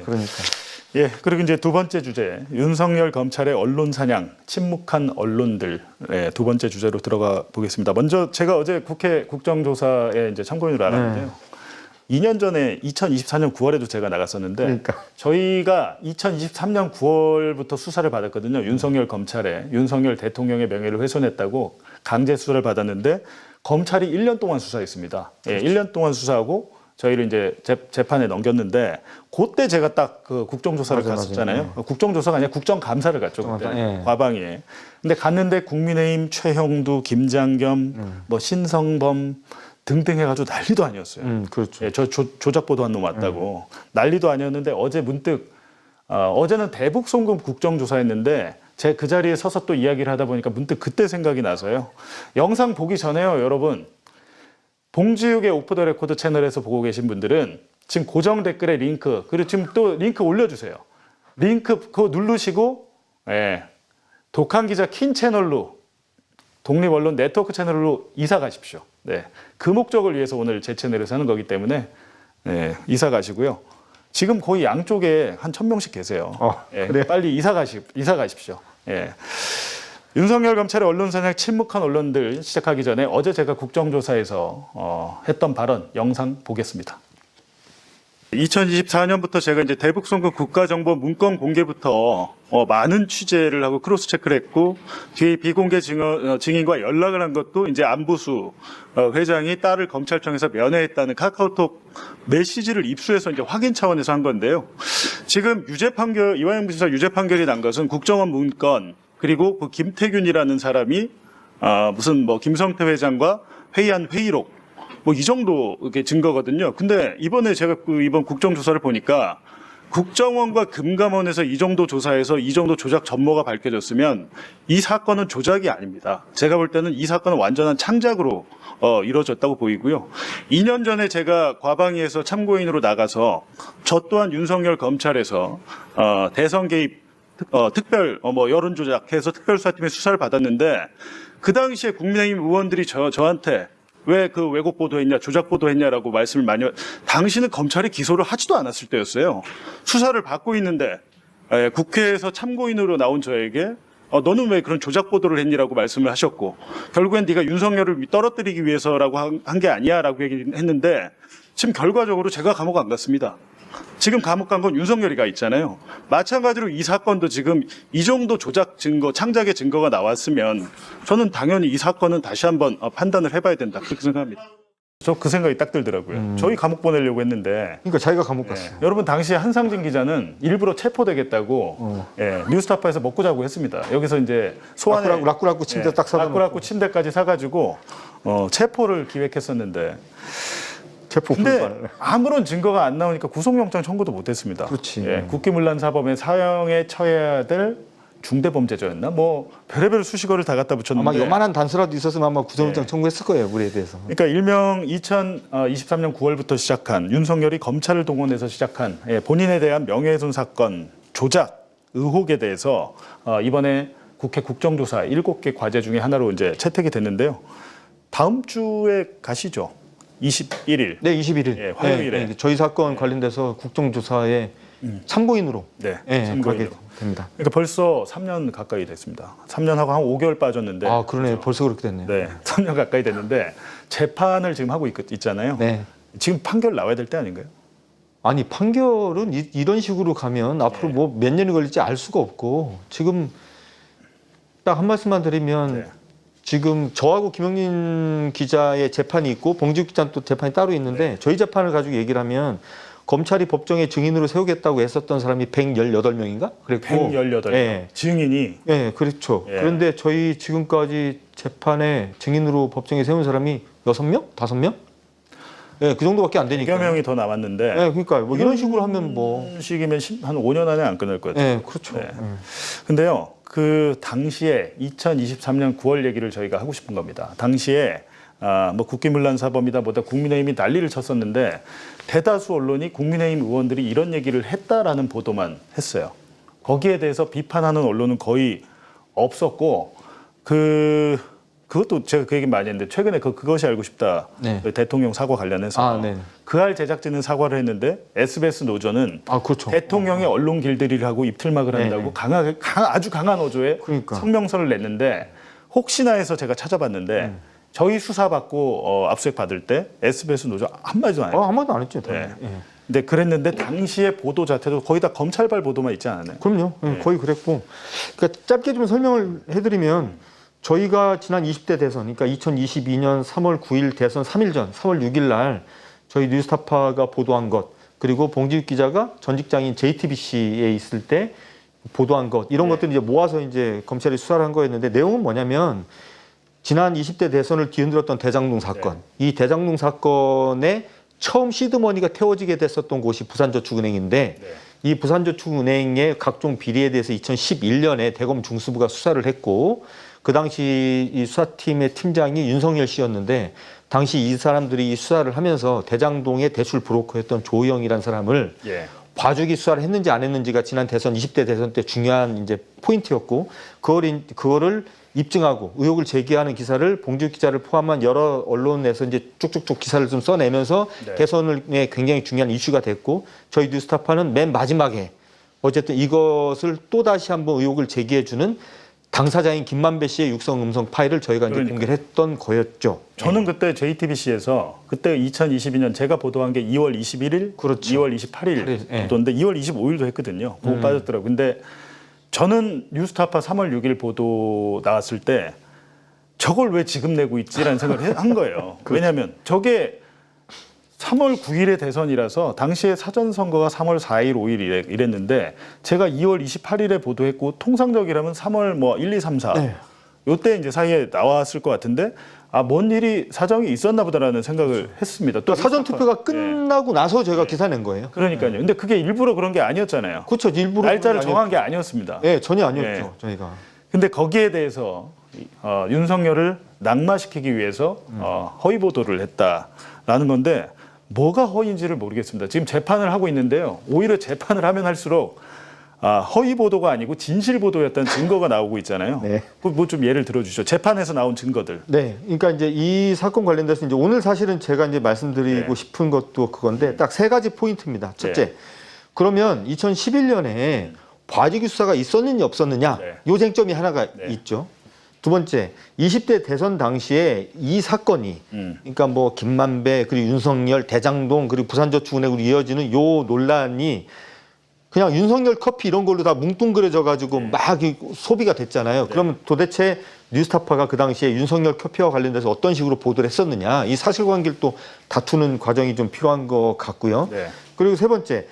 그리고 이제 두 번째 주제 윤석열 검찰의 언론 사냥 침묵한 언론들 두 번째 주제로 들어가 보겠습니다. 먼저 제가 어제 국회 국정조사에 이제 참고인으로 알았는데요. 2년 전에 2024년 9월에도 제가 나갔었는데 저희가 2023년 9월부터 수사를 받았거든요. 윤석열 검찰에 윤석열 대통령의 명예를 훼손했다고 강제 수사를 받았는데 검찰이 1년 동안 수사했습니다. 1년 동안 수사하고 저희를 이제 재판에 넘겼는데 그때 제가 딱 그 국정조사를 갔었잖아요. 국정조사가 아니라 국정감사를 갔죠. 그때 과방위에. 근데 갔는데 국민의힘 최형두, 김장겸, 뭐 신성범 등등 해가지고 난리도 아니었어요. 그렇죠. 예, 저 조작 보도한 놈 왔다고 난리도 아니었는데 어제 문득 어제는 대북 송금 국정조사했는데 제 그 자리에 서서 또 이야기를 하다 보니까 문득 그때 생각이 나서요. 영상 보기 전에요, 여러분. 봉지욱의 오프 더 레코드 채널에서 보고 계신 분들은 지금 고정 댓글에 링크, 그리고 지금 또 링크 올려주세요. 링크 그거 누르시고, 예, 독한 기자 킨 채널로, 독립언론 네트워크 채널로 이사 가십시오. 네, 그 목적을 위해서 오늘 제 채널에서 하는 거기 때문에 네, 이사 가시고요. 지금 거의 양쪽에 한 1000명씩 계세요. 예, 그래요? 빨리 이사 가십시오. 예. 윤석열 검찰의 언론사냥 침묵한 언론들 시작하기 전에 어제 제가 국정조사에서 했던 발언 영상 보겠습니다. 2024년부터 제가 이제 대북 송금 국가정보 문건 공개부터 많은 취재를 하고 크로스 체크를 했고 뒤에 비공개 증인과 연락을 한 것도 이제 안부수 회장이 딸을 검찰청에서 면회했다는 카카오톡 메시지를 입수해서 이제 확인 차원에서 한 건데요. 지금 유죄 판결 이화영 부지사 유죄 판결이 난 것은 국정원 문건 그리고 그 김태균이라는 사람이 무슨 뭐 김성태 회장과 회의한 회의록 뭐 이 정도 이게 증거거든요. 근데 이번에 제가 이번 국정조사를 보니까 국정원과 금감원에서 이 정도 조사해서 이 정도 조작 전모가 밝혀졌으면 이 사건은 조작이 아닙니다. 제가 볼 때는 이 사건은 완전한 창작으로 이루어졌다고 보이고요. 2년 전에 제가 과방위에서 참고인으로 나가서 저 또한 윤석열 검찰에서 대선 개입 특별 뭐 여론 조작해서 특별수사팀의 수사를 받았는데 그 당시에 국민의힘 의원들이 저한테 왜 그 왜곡 보도했냐, 조작 보도했냐라고 말씀을 많이. 당시는 검찰이 기소를 하지도 않았을 때였어요. 수사를 받고 있는데 국회에서 참고인으로 나온 저에게 너는 왜 그런 조작 보도를 했니라고 말씀을 하셨고 결국엔 네가 윤석열을 떨어뜨리기 위해서라고 한 게 아니야라고 얘기했는데 지금 결과적으로 제가 감옥 안 갔습니다. 지금 감옥 간 건 윤석열이 가 있잖아요. 마찬가지로 이 사건도 지금 이 정도 조작 증거, 창작의 증거가 나왔으면 저는 당연히 이 사건은 다시 한번 판단을 해봐야 된다. 그렇게 생각합니다. 저 그 생각이 딱 들더라고요. 저희 감옥 보내려고 했는데. 그러니까 자기가 감옥 갔어요. 여러분 당시에 한상진 기자는 일부러 체포되겠다고 뉴스타파에서 먹고 자고 했습니다. 여기서 이제 소환에 라꾸라꾸 침대 딱 사다 라꾸라꾸 침대까지 사가지고 체포를 기획했었는데. 근데 아무런 증거가 안 나오니까 구속영장 청구도 못했습니다. 그렇지. 국기문란 사범의 사형에 처해야 될 중대범죄자였나? 뭐 별의별 수식어를 다 갖다 붙였는데 아마 요만한 단서라도 있었으면 아마 구속영장 청구했을 거예요. 우리에 대해서. 그러니까 일명 2023년 9월부터 시작한 윤석열이 검찰을 동원해서 시작한 본인에 대한 명예훼손 사건 조작 의혹에 대해서 이번에 국회 국정조사 7개 과제 중에 하나로 이제 채택이 됐는데요. 다음 주에 가시죠. 21일. 네, 21일. 화요일에. 네, 저희 사건 관련돼서 국정조사에 참고인으로 참고인으로. 가게 됩니다. 그러니까 벌써 3년 가까이 됐습니다. 3년하고 한 5개월 빠졌는데. 아, 그러네. 그렇죠? 벌써 그렇게 됐네요. 네, 3년 가까이 됐는데 재판을 지금 하고 있잖아요. 네. 지금 판결 나와야 될 때 아닌가요? 아니, 판결은 이런 식으로 가면 앞으로 뭐 몇 년이 걸릴지 알 수가 없고 지금 딱 한 말씀만 드리면 지금 저하고 김영린 기자의 재판이 있고 봉지욱 기자는 또 재판이 따로 있는데 저희 재판을 가지고 얘기를 하면 검찰이 법정에 증인으로 세우겠다고 했었던 사람이 118명인가? 그랬고 118명. 증인이. 네, 그렇죠. 그런데 저희 지금까지 재판에 증인으로 법정에 세운 사람이 6명? 5명? 네, 그 정도밖에 안 되니까. 100여 명이 더 남았는데. 네, 그러니까 뭐 이런 식으로 하면 뭐. 이런 식이면 한 5년 안에 안 끝날 것 같아요. 네, 그렇죠. 근데요, 그 당시에 2023년 9월 얘기를 저희가 하고 싶은 겁니다. 당시에 뭐 국기문란 사범이다 뭐다 국민의힘이 난리를 쳤었는데 대다수 언론이 국민의힘 의원들이 이런 얘기를 했다라는 보도만 했어요. 거기에 대해서 비판하는 언론은 거의 없었고 그것도 제가 그 얘기 많이 했는데 최근에 그것이 알고 싶다 그 대통령 사과 관련해서 그할 제작진은 사과를 했는데 SBS 노조는 그렇죠. 대통령의 언론 길들이를 하고 입틀막을 한다고 아주 강한 어조의 성명서를 냈는데 혹시나 해서 제가 찾아봤는데 저희 수사받고 압수수색 받을 때 SBS 노조 한마디도 안 했어요. 한마디도 안 했죠. 근데 그랬는데 당시의 보도 자체도 거의 다 검찰발 보도만 있지 않았나요? 그럼요. 거의 그랬고. 그러니까 짧게 좀 설명을 해드리면 저희가 지난 20대 대선, 그러니까 2022년 3월 9일 대선 3일 전, 3월 6일 날 저희 뉴스타파가 보도한 것, 그리고 봉지욱 기자가 전 직장인 JTBC에 있을 때 보도한 것, 이런 것들 이제 모아서 이제 검찰이 수사를 한 거였는데 내용은 뭐냐면 지난 20대 대선을 뒤흔들었던 대장동 사건. 이 대장동 사건에 처음 시드머니가 태워지게 됐었던 곳이 부산저축은행인데 이 부산저축은행의 각종 비리에 대해서 2011년에 대검 중수부가 수사를 했고 그 당시 이 수사팀의 팀장이 윤석열 씨였는데 당시 이 사람들이 이 수사를 하면서 대장동의 대출 브로커였던 조희영이라는 사람을 봐주기 수사를 했는지 안 했는지가 지난 대선 20대 대선 때 중요한 이제 포인트였고 그거를 입증하고 의혹을 제기하는 기사를 봉지욱 기자를 포함한 여러 언론에서 이제 쭉쭉쭉 기사를 좀 써내면서 대선에 굉장히 중요한 이슈가 됐고 저희 뉴스타파는 맨 마지막에 어쨌든 이것을 또 다시 한번 의혹을 제기해주는 당사자인 김만배 씨의 육성 음성 파일을 저희가 이제 공개를 했던 거였죠. 저는 그때 JTBC에서 그때 2022년 제가 보도한 게 2월 21일, 그렇죠. 2월 28일 보도인데 2월 25일도 했거든요. 보고 빠졌더라고요. 근데 저는 뉴스타파 3월 6일 보도 나왔을 때 저걸 왜 지금 내고 있지라는 생각을 한 거예요. 왜냐하면 저게 3월 9일에 대선이라서 당시에 사전선거가 3월 4일, 5일 이랬는데 제가 2월 28일에 보도했고 통상적이라면 3월 뭐 1, 2, 3, 4 요때 이제 사이에 나왔을 것 같은데 뭔 일이 사정이 있었나 보다라는 생각을 했습니다. 또 사전 투표가 끝나고 나서 제가 기사 낸 거예요. 그러니까요. 근데 그게 일부러 그런 게 아니었잖아요. 그렇죠. 일부러 날짜를 정한 게 아니었습니다. 네, 전혀 아니었죠. 저희가. 근데 거기에 대해서 윤석열을 낙마시키기 위해서 허위 보도를 했다라는 건데 뭐가 허위인지를 모르겠습니다. 지금 재판을 하고 있는데요. 오히려 재판을 하면 할수록 허위 보도가 아니고 진실 보도였다는 증거가 나오고 있잖아요. 뭐 좀 예를 들어주시죠. 재판에서 나온 증거들. 네, 그러니까 이제 이 사건 관련돼서 이제 오늘 사실은 제가 이제 말씀드리고 싶은 것도 그건데 딱 세 가지 포인트입니다. 첫째, 그러면 2011년에 과징기 수사가 있었느냐 없었느냐 요 쟁점이 하나가 있죠. 두 번째, 20대 대선 당시에 이 사건이 그러니까 뭐 김만배 그리고 윤석열, 대장동 그리고 부산저축은행으로 이어지는 요 논란이 그냥 윤석열 커피 이런 걸로 다 뭉뚱그려져 가지고 막 소비가 됐잖아요. 그러면 도대체 뉴스타파가 그 당시에 윤석열 커피와 관련돼서 어떤 식으로 보도를 했었느냐 이 사실관계를 또 다투는 과정이 좀 필요한 것 같고요. 그리고 세 번째,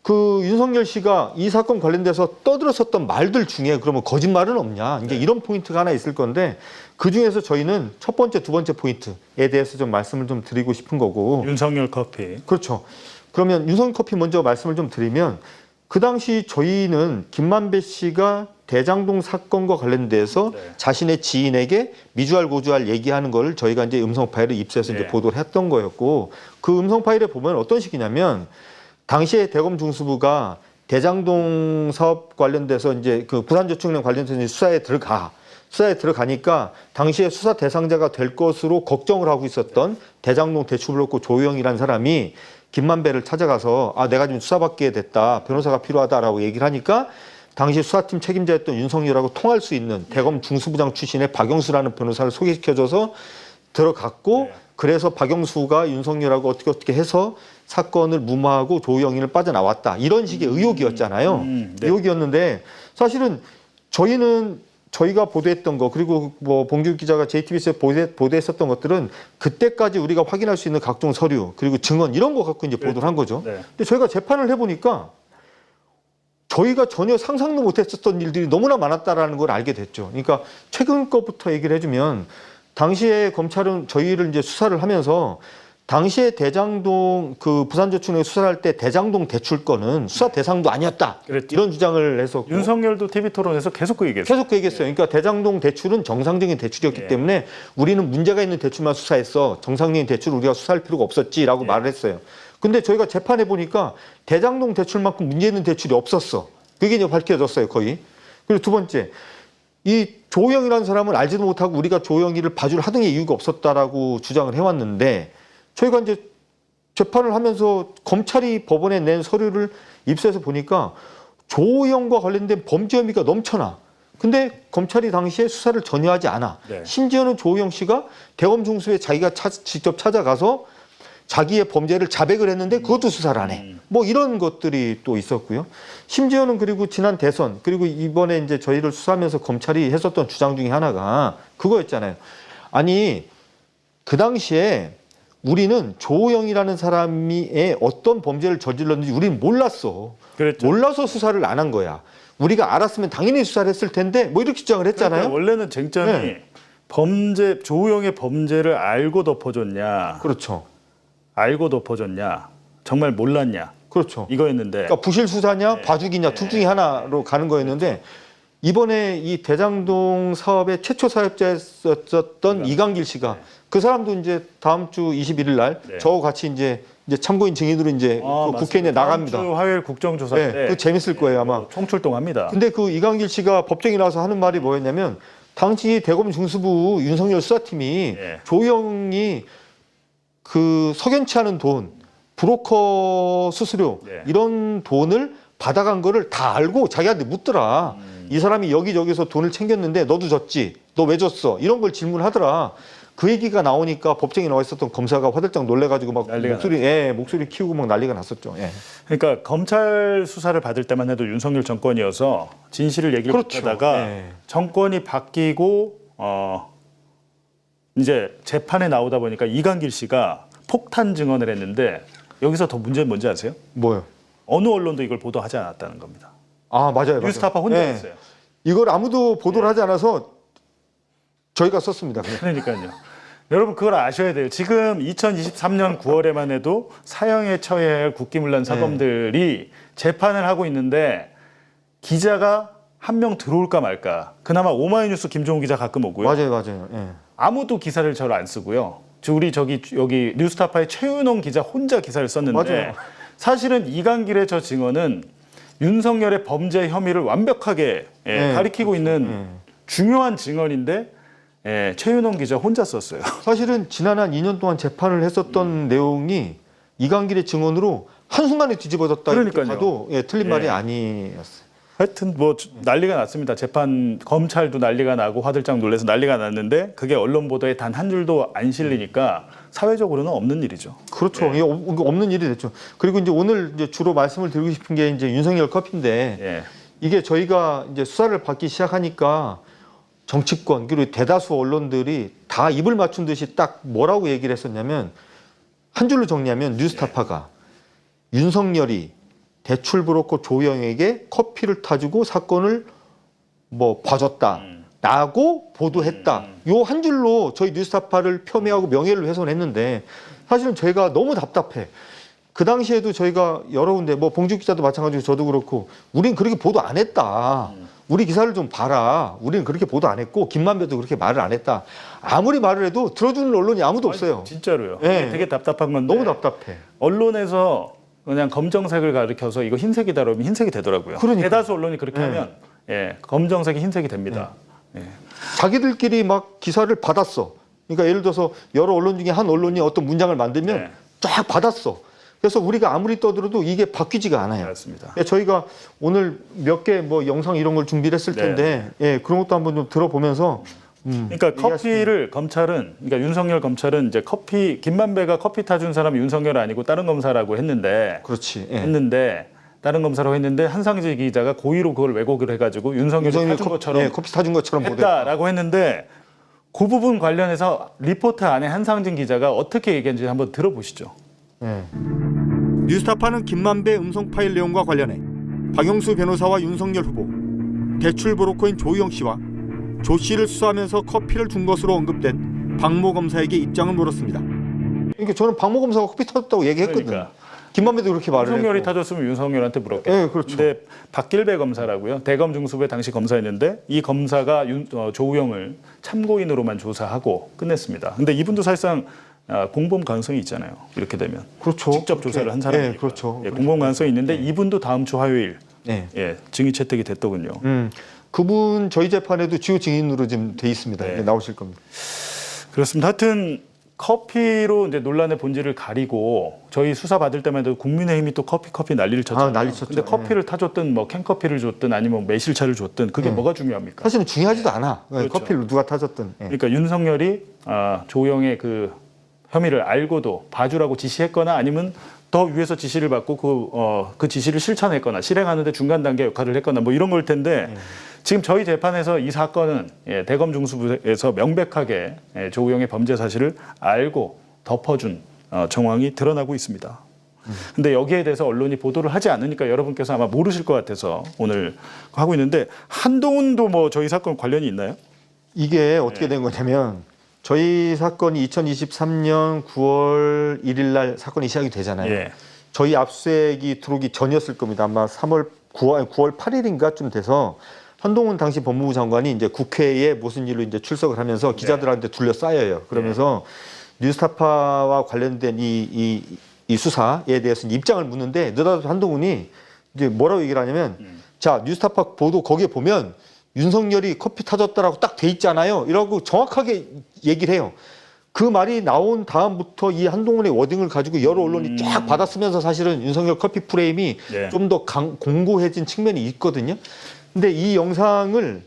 그 윤석열 씨가 이 사건 관련돼서 떠들었었던 말들 중에 그러면 거짓말은 없냐 이제 이런 포인트가 하나 있을 건데 그 중에서 저희는 첫 번째, 두 번째 포인트에 대해서 좀 말씀을 좀 드리고 싶은 거고. 윤석열 커피. 그렇죠. 그러면 윤석열 커피 먼저 말씀을 좀 드리면 그 당시 저희는 김만배 씨가 대장동 사건과 관련돼서 자신의 지인에게 미주알 고주알 얘기하는 걸 저희가 이제 음성 파일을 입수해서 이제 보도를 했던 거였고 그 음성 파일에 보면 어떤 식이냐면 당시에 대검 중수부가 대장동 사업 관련돼서 이제 그 부산저축은행 관련돼서 이제 수사에 들어가니까 당시에 수사 대상자가 될 것으로 걱정을 하고 있었던 대장동 대출브로커 조희영이라는 사람이 김만배를 찾아가서 내가 지금 수사받게 됐다. 변호사가 필요하다라고 얘기를 하니까 당시 수사팀 책임자였던 윤석열하고 통할 수 있는 대검 중수부장 출신의 박영수라는 변호사를 소개시켜줘서 들어갔고 그래서 박영수가 윤석열하고 어떻게 해서 사건을 무마하고 조희영이를 빠져나왔다. 이런 식의 의혹이었잖아요. 의혹이었는데 사실은 저희가 보도했던 거 그리고 뭐 봉지욱 기자가 JTBC에 보도했었던 것들은 그때까지 우리가 확인할 수 있는 각종 서류 그리고 증언 이런 거 갖고 이제 보도를 한 거죠. 근데 저희가 재판을 해보니까 저희가 전혀 상상도 못했었던 일들이 너무나 많았다라는 걸 알게 됐죠. 그러니까 최근 거부터 얘기를 해주면 당시에 검찰은 저희를 이제 수사를 하면서 당시에 대장동 그 부산저축은행 수사를 할 때 대장동 대출 건은 수사 대상도 아니었다. 이런 주장을 했었고 윤석열도 TV 토론에서 계속 그 얘기했어요. 계속 그 얘기했어요. 그러니까 대장동 대출은 정상적인 대출이었기 때문에 우리는 문제가 있는 대출만 수사했어. 정상적인 대출을 우리가 수사할 필요가 없었지라고 말을 했어요. 근데 저희가 재판해 보니까 대장동 대출만큼 문제 있는 대출이 없었어. 그게 이제 밝혀졌어요, 거의. 그리고 두 번째, 이 조희영이라는 사람은 알지도 못하고 우리가 조희영이를 봐줄 하등의 이유가 없었다라고 주장을 해왔는데 저희가 이제 재판을 하면서 검찰이 법원에 낸 서류를 입수해서 보니까 조희영과 관련된 범죄 혐의가 넘쳐나. 근데 검찰이 당시에 수사를 전혀 하지 않아. 심지어는 조희영 씨가 대검 중수에 자기가 직접 찾아가서 자기의 범죄를 자백을 했는데 그것도 수사를 안 해. 뭐 이런 것들이 또 있었고요. 심지어는 그리고 지난 대선 그리고 이번에 이제 저희를 수사하면서 검찰이 했었던 주장 중에 하나가 그거였잖아요. 아니 그 당시에 우리는 조희영이라는 사람이 어떤 범죄를 저질렀는지 우리는 몰랐어. 몰라서 수사를 안 한 거야. 우리가 알았으면 당연히 수사를 했을 텐데 뭐 이렇게 주장을 했잖아요. 그러니까 원래는 쟁점이 조우영의 범죄를 알고 덮어줬냐? 그렇죠. 알고 덮어줬냐? 정말 몰랐냐? 그렇죠. 이거였는데. 그러니까 부실 수사냐, 네. 봐주기냐, 둘 중에 하나로 가는 거였는데 이번에 이 대장동 사업의 최초 사업자였었던 이강길 씨가 그 사람도 이제 다음 주 21일 날 네. 저하고 같이 이제 참고인 증인으로 이제 그 국회에 나갑니다. 다음 주 화요일 국정조사 네, 때. 그 재밌을 거예요 아마. 총출동합니다. 근데 그 이강길 씨가 법정에 나와서 하는 말이 뭐였냐면 당시 대검 중수부 윤석열 수사팀이 네. 조영이 그 석연치 않은 돈, 브로커 수수료 네. 이런 돈을 받아간 거를 다 알고 자기한테 묻더라. 이 사람이 여기저기서 돈을 챙겼는데 너도 줬지? 너 왜 줬어? 이런 걸 질문하더라. 그 얘기가 나오니까 법정에 나와 있었던 검사가 화들짝 놀래가지고 막 목소리 키우고 막 난리가 났었죠. 예. 그러니까 검찰 수사를 받을 때만 해도 윤석열 정권이어서 진실을 얘기를 그렇죠. 하다가 예. 정권이 바뀌고 이제 재판에 나오다 보니까 이강길 씨가 폭탄 증언을 했는데 여기서 더 문제는 뭔지 아세요? 뭐요? 어느 언론도 이걸 보도하지 않았다는 겁니다. 아 맞아요. 뉴스타파 혼자 예. 했어요. 이걸 아무도 보도를 하지 않아서 저희가 썼습니다. 그냥. 그러니까요. 여러분 그걸 아셔야 돼요. 지금 2023년 9월에만 해도 사형에 처해야 할 국기문란 사범들이 재판을 하고 있는데 기자가 한 명 들어올까 말까. 그나마 오마이뉴스 김종우 기자 가끔 오고요. 맞아요. 예. 아무도 기사를 잘 안 쓰고요. 우리 여기 뉴스타파의 최윤홍 기자 혼자 기사를 썼는데 맞아요. 사실은 이강길의 저 증언은 윤석열의 범죄 혐의를 완벽하게 가리키고 있는 중요한 증언인데 최윤홍 기자 혼자 썼어요. 사실은 지난 한 2년 동안 재판을 했었던 내용이 이강길의 증언으로 한순간에 뒤집어졌다 이렇게 그러니까요. 봐도 틀린 말이 아니었어요. 하여튼 뭐 난리가 났습니다. 재판 검찰도 난리가 나고 화들짝 놀라서 난리가 났는데 그게 언론 보도에 단 한 줄도 안 실리니까 사회적으로는 없는 일이죠. 그렇죠. 이게 없는 일이 됐죠. 그리고 이제 오늘 이제 주로 말씀을 드리고 싶은 게 이제 윤석열 커피인데 이게 저희가 이제 수사를 받기 시작하니까 정치권 그리고 대다수 언론들이 다 입을 맞춘 듯이 딱 뭐라고 얘기를 했었냐면 한 줄로 정리하면 뉴스타파가 윤석열이 대출 브로커 조영에게 커피를 타주고 사건을 뭐 봐줬다라고 보도했다. 요 한 줄로 저희 뉴스타파를 폄훼하고 명예를 훼손했는데 사실은 저희가 너무 답답해. 그 당시에도 저희가 여러 군데 뭐 봉주 기자도 마찬가지고 저도 그렇고 우린 그렇게 보도 안 했다. 우리 기사를 좀 봐라. 우리는 그렇게 보도 안 했고 김만배도 그렇게 말을 안 했다. 아무리 말을 해도 들어주는 언론이 아무도 없어요. 진짜로요. 네. 되게 답답한 건데 너무 답답해. 언론에서 그냥 검정색을 가리켜서 이거 흰색이다 그러면 흰색이 되더라고요. 그러니까. 대다수 언론이 그렇게 하면 검정색이 흰색이 됩니다. 자기들끼리 막 기사를 받았어. 그러니까 예를 들어서 여러 언론 중에 한 언론이 어떤 문장을 만들면 쫙 받았어. 그래서 우리가 아무리 떠들어도 이게 바뀌지가 않아요. 맞습니다. 저희가 오늘 몇 개 뭐 영상 이런 걸 준비를 했을 텐데 그런 것도 한번 좀 들어보면서 그러니까 커피를 검찰은 그러니까 윤석열 검찰은 이제 김만배가 커피 타준 사람이 윤석열 아니고 다른 검사라고 했는데 그렇지. 다른 검사라고 했는데 한상지 기자가 고의로 그걸 왜곡을 해가지고 윤석열이 타준 것처럼 커피 타준 것처럼 했다라고 했는데 그 부분 관련해서 리포트 안에 한상진 기자가 어떻게 얘기했는지 한번 들어보시죠. 뉴스타파는 김만배 음성 파일 내용과 관련해 박영수 변호사와 윤석열 후보, 대출 브로커인 조우영 씨와 조 씨를 수사하면서 커피를 준 것으로 언급된 박모 검사에게 입장을 물었습니다. 그러니까 저는 박모 검사가 커피 타줬다고 얘기했거든요. 그러니까. 김만배도 그렇게 말을 했고. 윤석열이 타줬으면 윤석열한테 물었겠죠. 네, 그렇죠. 근데 박길배 검사라고요. 대검 중수부의 당시 검사였는데 이 검사가 조우영을 참고인으로만 조사하고 끝냈습니다. 근데 이분도 사실상 공범 가능성이 있잖아요. 이렇게 되면. 그렇죠. 직접 조사를 한 사람이니까. 그렇죠. 공범 가능성이 있는데 이분도 다음 주 화요일 증인 채택이 됐더군요. 그분 저희 재판에도 주요 증인으로 지금 돼 있습니다. 나오실 겁니다. 그렇습니다. 하여튼 커피로 이제 논란의 본질을 가리고 저희 수사 받을 때만 해도 국민의힘이 또 커피 난리를 쳤잖아요. 난리 쳤죠. 근데 커피를 타줬든 뭐 캔커피를 줬든 아니면 매실차를 줬든 그게 뭐가 중요합니까? 사실은 중요하지도 않아. 그렇죠. 커피를 누가 타줬든. 그러니까 윤석열이 조영의 그 혐의를 알고도 봐주라고 지시했거나 아니면 더 위에서 지시를 받고 그 지시를 실천했거나 실행하는데 중간 단계 역할을 했거나 뭐 이런 걸 텐데 지금 저희 재판에서 이 사건은 대검 중수부에서 명백하게 조우영의 범죄 사실을 알고 덮어준 정황이 드러나고 있습니다. 근데 여기에 대해서 언론이 보도를 하지 않으니까 여러분께서 아마 모르실 것 같아서 오늘 하고 있는데 한동훈도 뭐 저희 사건 관련이 있나요? 이게 어떻게 된 거냐면 저희 사건이 2023년 9월 1일 날 사건이 시작이 되잖아요. 예. 저희 압수수색이 들어오기 전이었을 겁니다. 아마 9월 8일인가 좀 돼서 한동훈 당시 법무부 장관이 이제 국회에 무슨 일로 이제 출석을 하면서 기자들한테 둘러싸여요. 그러면서 뉴스타파와 관련된 이 수사에 대해서 입장을 묻는데 느닷없이 한동훈이 이제 뭐라고 얘기를 하냐면 자, 뉴스타파 보도 거기에 보면 윤석열이 커피 타줬다라고 딱 돼 있잖아요. 이라고 정확하게 얘기를 해요. 그 말이 나온 다음부터 이 한동훈의 워딩을 가지고 여러 언론이 쫙 받아쓰면서 사실은 윤석열 커피 프레임이 좀 더 공고해진 측면이 있거든요. 근데 이 영상을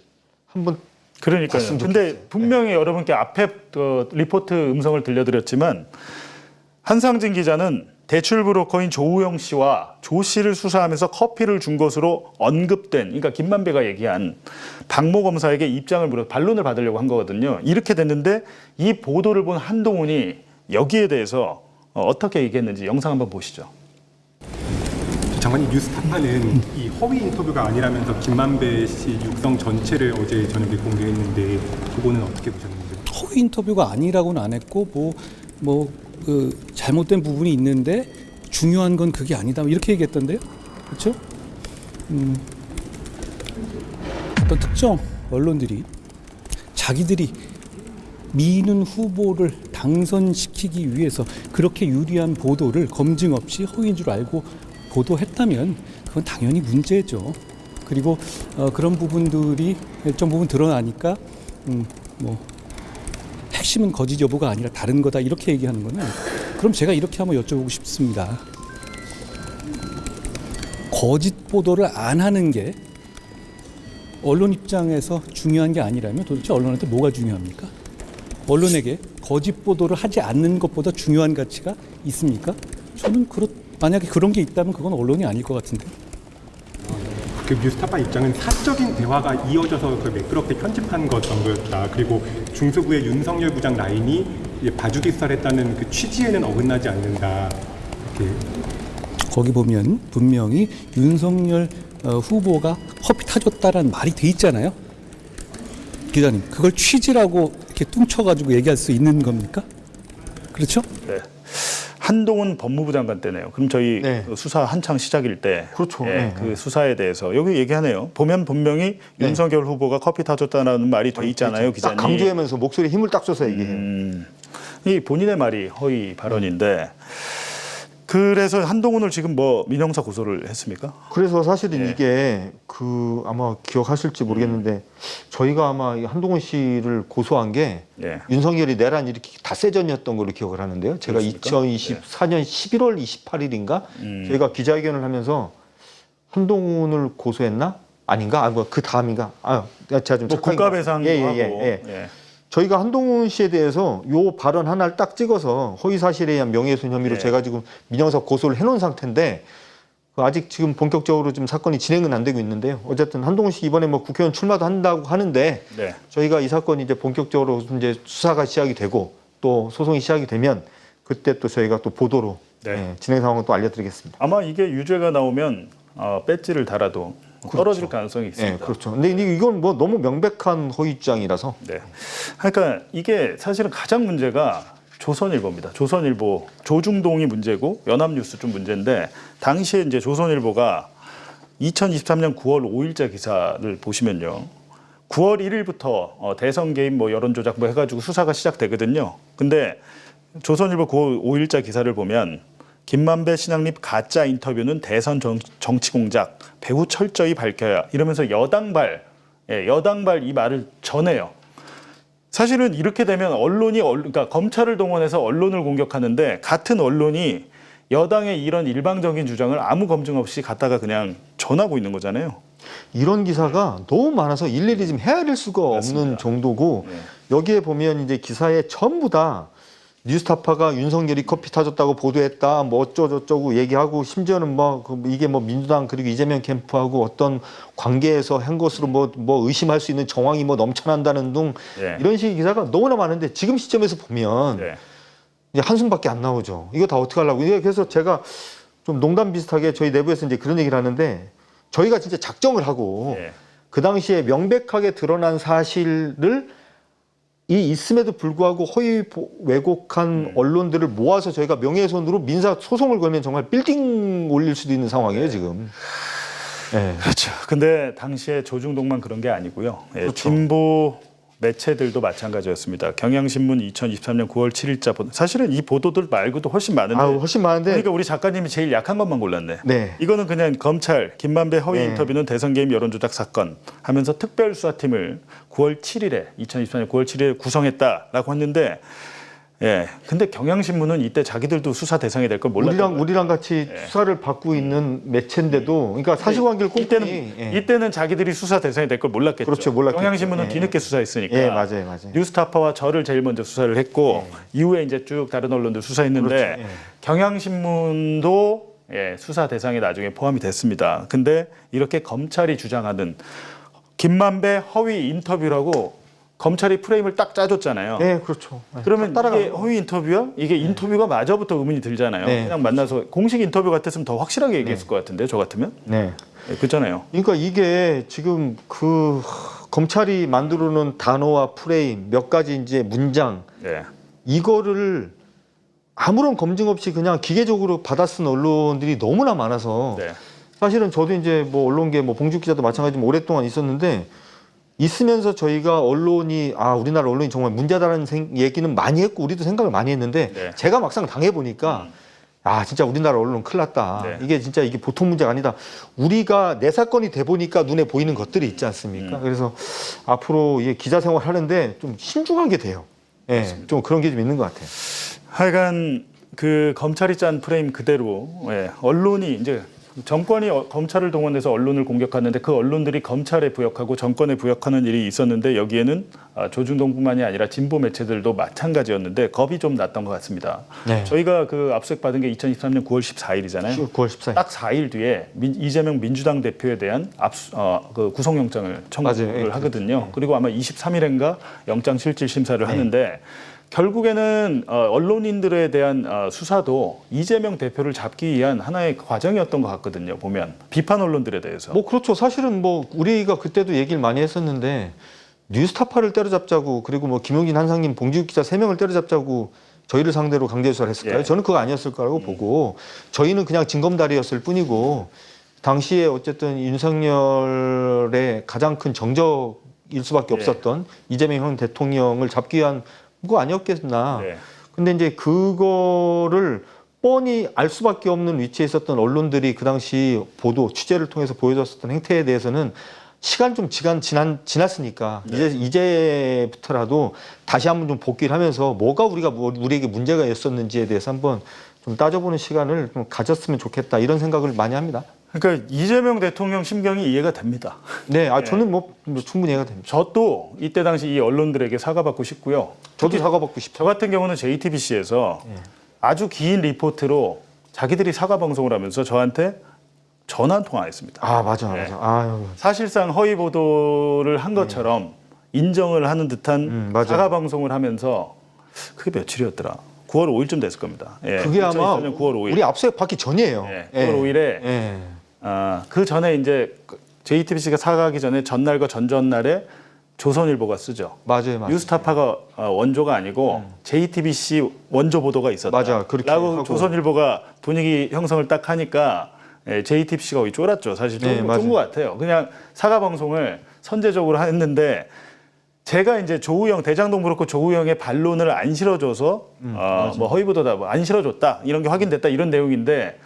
한번 그러니까요. 근데 분명히 여러분께 앞에 리포트 음성을 들려드렸지만 한상진 기자는 대출 브로커인 조우영 씨와 조 씨를 수사하면서 커피를 준 것으로 언급된, 그러니까 김만배가 얘기한 박모 검사에게 입장을 물어 반론을 받으려고 한 거거든요. 이렇게 됐는데 이 보도를 본 한동훈이 여기에 대해서 어떻게 얘기했는지 영상 한번 보시죠. 장관님, 뉴스타파는 이 허위 인터뷰가 아니라면서 김만배 씨 육성 전체를 어제 저녁에 공개했는데 그거는 어떻게 보셨는지? 허위 인터뷰가 아니라고는 안 했고 그 잘못된 부분이 있는데 중요한 건 그게 아니다 이렇게 얘기했던데요, 그렇죠? 어떤 특정 언론들이 자기들이 미는 후보를 당선시키기 위해서 그렇게 유리한 보도를 검증 없이 허위인 줄 알고 보도했다면 그건 당연히 문제죠. 그리고 그런 부분들이 일정 부분 드러나니까 핵심은 거짓 여부가 아니라 다른 거다 이렇게 얘기하는 거는 그럼 제가 이렇게 한번 여쭤보고 싶습니다. 거짓 보도를 안 하는 게 언론 입장에서 중요한 게 아니라면 도대체 언론한테 뭐가 중요합니까? 언론에게 거짓 보도를 하지 않는 것보다 중요한 가치가 있습니까? 저는 만약에 그런 게 있다면 그건 언론이 아닐 것 같은데. 그 뉴스타파 입장은 사적인 대화가 이어져서 그 매끄럽게 편집한 것 정도였다. 그리고 중수부의 윤석열 부장 라인이 봐주기 수사했다는 그 취지에는 어긋나지 않는다. 이렇게. 거기 보면 분명히 윤석열 후보가 커피 타줬다라는 말이 돼 있잖아요. 기자님, 그걸 취지라고 이렇게 뚱쳐가지고 얘기할 수 있는 겁니까? 그렇죠? 네. 한동훈 법무부 장관 때네요. 그럼 저희 수사 한창 시작일 때, 그렇죠. 그 수사에 대해서 여기 얘기하네요. 보면 분명히 윤석열 후보가 커피 타줬다는 말이 돼 있잖아요, 기자님. 딱 강조하면서 목소리에 힘을 딱 줘서 얘기해요. 이 본인의 말이 허위 발언인데. 그래서 한동훈을 지금 민형사 고소를 했습니까? 그래서 사실은 이게 아마 기억하실지 모르겠는데 저희가 아마 한동훈 씨를 고소한 게 윤석열이 내란 이렇게 닷새전이었던 걸로 기억을 하는데요. 제가 그렇습니까? 2024년 11월 28일인가 저희가 기자회견을 하면서 한동훈을 고소했나? 아닌가? 그 다음인가? 제가 좀 국가배상도 하고. 저희가 한동훈 씨에 대해서 요 발언 하나를 딱 찍어서 허위사실에 의한 명예훼손 혐의로 제가 지금 민형사 고소를 해놓은 상태인데 아직 지금 본격적으로 좀 사건이 진행은 안 되고 있는데요. 어쨌든 한동훈 씨 이번에 국회의원 출마도 한다고 하는데 저희가 이 사건이 이제 본격적으로 이제 수사가 시작이 되고 또 소송이 시작이 되면 그때 또 저희가 또 보도로 진행 상황을 또 알려드리겠습니다. 아마 이게 유죄가 나오면 배지를 달아도 떨어질 가능성이 있습니다. 네, 그렇죠. 근데 이건 너무 명백한 허위 주장이라서. 그러니까 이게 사실은 가장 문제가 조선일보입니다. 조선일보 조중동이 문제고 연합뉴스 좀 문제인데 당시에 이제 조선일보가 2023년 9월 5일자 기사를 보시면요. 9월 1일부터 대선 개입 여론 조작 해가지고 수사가 시작되거든요. 근데 조선일보 9월 5일자 기사를 보면 김만배 신앙립 가짜 인터뷰는 대선 정치 공작 배후 철저히 밝혀야 이러면서 여당발 이 말을 전해요. 사실은 이렇게 되면 그러니까 검찰을 동원해서 언론을 공격하는데 같은 언론이 여당의 이런 일방적인 주장을 아무 검증 없이 갖다가 그냥 전하고 있는 거잖아요. 이런 기사가 너무 많아서 일일이 좀 헤아릴 수가 없는 정도고 여기에 보면 이제 기사에 전부 다 뉴스타파가 윤석열이 커피 타줬다고 보도했다, 어쩌고저쩌고 얘기하고, 심지어는 이게 민주당 그리고 이재명 캠프하고 어떤 관계에서 한 것으로 의심할 수 있는 정황이 넘쳐난다는 등 이런 식의 기사가 너무나 많은데 지금 시점에서 보면 이제 한숨밖에 안 나오죠. 이거 다 어떻게 하려고. 그래서 제가 좀 농담 비슷하게 저희 내부에서 이제 그런 얘기를 하는데 저희가 진짜 작정을 하고 그 당시에 명백하게 드러난 사실을 있음에도 불구하고 허위 왜곡한 언론들을 모아서 저희가 명예훼손으로 민사 소송을 걸면 정말 빌딩 올릴 수도 있는 상황이에요 지금. 네. 그렇죠. 근데 당시에 조중동만 그런 게 아니고요. 예, 그렇죠. 진보 매체들도 마찬가지였습니다. 경향신문 2023년 9월 7일자 보도. 사실은 이 보도들 말고도 훨씬 많은데. 훨씬 많은데. 그러니까 우리 작가님이 제일 약한 것만 골랐네. 네. 이거는 그냥 검찰 김만배 허위 네. 인터뷰는 대선 개입 여론조작 사건 하면서 특별수사팀을 9월 7일에 2024년 9월 7일에 구성했다라고 했는데. 예. 근데 경향신문은 이때 자기들도 수사 대상이 될 걸 몰랐던 우리랑 같이 수사를 받고 있는 매체인데도, 그러니까 사실관계를 꼼꼼히. 이때는 자기들이 수사 대상이 될 걸 몰랐겠죠. 그렇죠, 몰랐겠죠. 경향신문은 뒤늦게 수사했으니까. 예, 맞아요. 뉴스타파와 저를 제일 먼저 수사를 했고 이후에 이제 쭉 다른 언론들 수사했는데 그렇죠, 예. 경향신문도 수사 대상에 나중에 포함이 됐습니다. 근데 이렇게 검찰이 주장하는 김만배 허위 인터뷰라고 검찰이 프레임을 딱 짜줬잖아요. 네, 그렇죠. 그러면 이게 허위 인터뷰야? 이게 인터뷰가 맞아부터 의문이 들잖아요. 네. 그냥 만나서 공식 인터뷰 같았으면 더 확실하게 얘기했을 것 같은데 저 같으면? 네. 그렇잖아요. 그러니까 이게 지금 검찰이 만들어놓은 단어와 프레임 몇 가지 이제 문장 네. 이거를 아무런 검증 없이 그냥 기계적으로 받아 쓴 언론들이 너무나 많아서 네. 사실은 저도 이제 뭐 언론계 뭐 봉주 기자도 마찬가지지만 오랫동안 있었는데 있으면서 저희가 언론이 우리나라 언론이 정말 문제다라는 얘기는 많이 했고 우리도 생각을 많이 했는데 네. 제가 막상 당해 보니까 진짜 우리나라 언론 큰일 났다. 네. 이게 진짜 이게 보통 문제가 아니다. 우리가 내 사건이 돼 보니까 눈에 보이는 것들이 있지 않습니까? 그래서 앞으로 이게 기자 생활 하는데 좀 신중하게 돼요. 예, 좀 그런 게 좀 있는 것 같아요. 하여간 그 검찰이 짠 프레임 그대로 언론이 이제 정권이 검찰을 동원해서 언론을 공격하는데 그 언론들이 검찰에 부역하고 정권에 부역하는 일이 있었는데 여기에는 조중동뿐만이 아니라 진보 매체들도 마찬가지였는데 겁이 좀 났던 것 같습니다. 네. 저희가 그 압수수색 받은 게 2023년 9월 14일이잖아요. 9월 14일. 딱 4일 뒤에 이재명 민주당 대표에 대한 그 구속영장을 청구를 하거든요. 그리고 아마 23일인가 영장실질 심사를 하는데 결국에는 언론인들에 대한 수사도 이재명 대표를 잡기 위한 하나의 과정이었던 것 같거든요. 보면 비판 언론들에 대해서. 뭐 그렇죠. 사실은 뭐 우리가 그때도 얘기를 많이 했었는데 뉴스타파를 때려잡자고 그리고 뭐 김용진, 한상님, 봉지욱 기자 3명을 때려잡자고 저희를 상대로 강제 수사를 했을까요? 예. 저는 그거 아니었을 거라고 보고 저희는 그냥 징검다리였을 뿐이고 당시에 어쨌든 윤석열의 가장 큰 정적일 수밖에 없었던 이재명 현 대통령을 잡기 위한 거 아니었겠나. 네. 근데 이제 그거를 뻔히 알 수밖에 없는 위치에 있었던 언론들이 그 당시 보도, 취재를 통해서 보여줬었던 행태에 대해서는 시간 좀 지났으니까 이제부터라도 다시 한번 좀 복귀를 하면서 뭐가 우리에게 문제가 있었는지에 대해서 한번 좀 따져보는 시간을 좀 가졌으면 좋겠다 이런 생각을 많이 합니다. 그러니까 이재명 대통령 심경이 이해가 됩니다. 네, 저는 뭐 충분히 이해가 됩니다. 저도 이때 당시 이 언론들에게 사과받고 싶고요. 저도 사과받고 싶죠. 저 같은 경우는 JTBC에서 아주 긴 리포트로 자기들이 사과 방송을 하면서 저한테 전화 한 통화 했습니다. 맞아. 아유. 사실상 허위 보도를 한 것처럼 인정을 하는 듯한 맞아요. 사과 방송을 하면서 그게 며칠이었더라? 9월 5일쯤 됐을 겁니다. 그게 아마 2024년 9월 5일. 우리 압수수색 받기 전이에요. 9월 5일에 그 전에 이제 JTBC가 사과하기 전에 전날과 전전날에 조선일보가 쓰죠. 맞아요. 뉴스타파가 원조가 아니고 JTBC 원조 보도가 있었다. 맞아, 그렇게 라고 하고. 조선일보가 분위기 형성을 딱 하니까 JTBC가 거의 쫄았죠. 사실 쫄은 것 같아요. 그냥 사과 방송을 선제적으로 했는데 제가 이제 조우영 대장동 브로커 조우영의 반론을 안 실어줘서 뭐 허위 보도다, 뭐 안 실어줬다 이런 게 확인됐다 이런 내용인데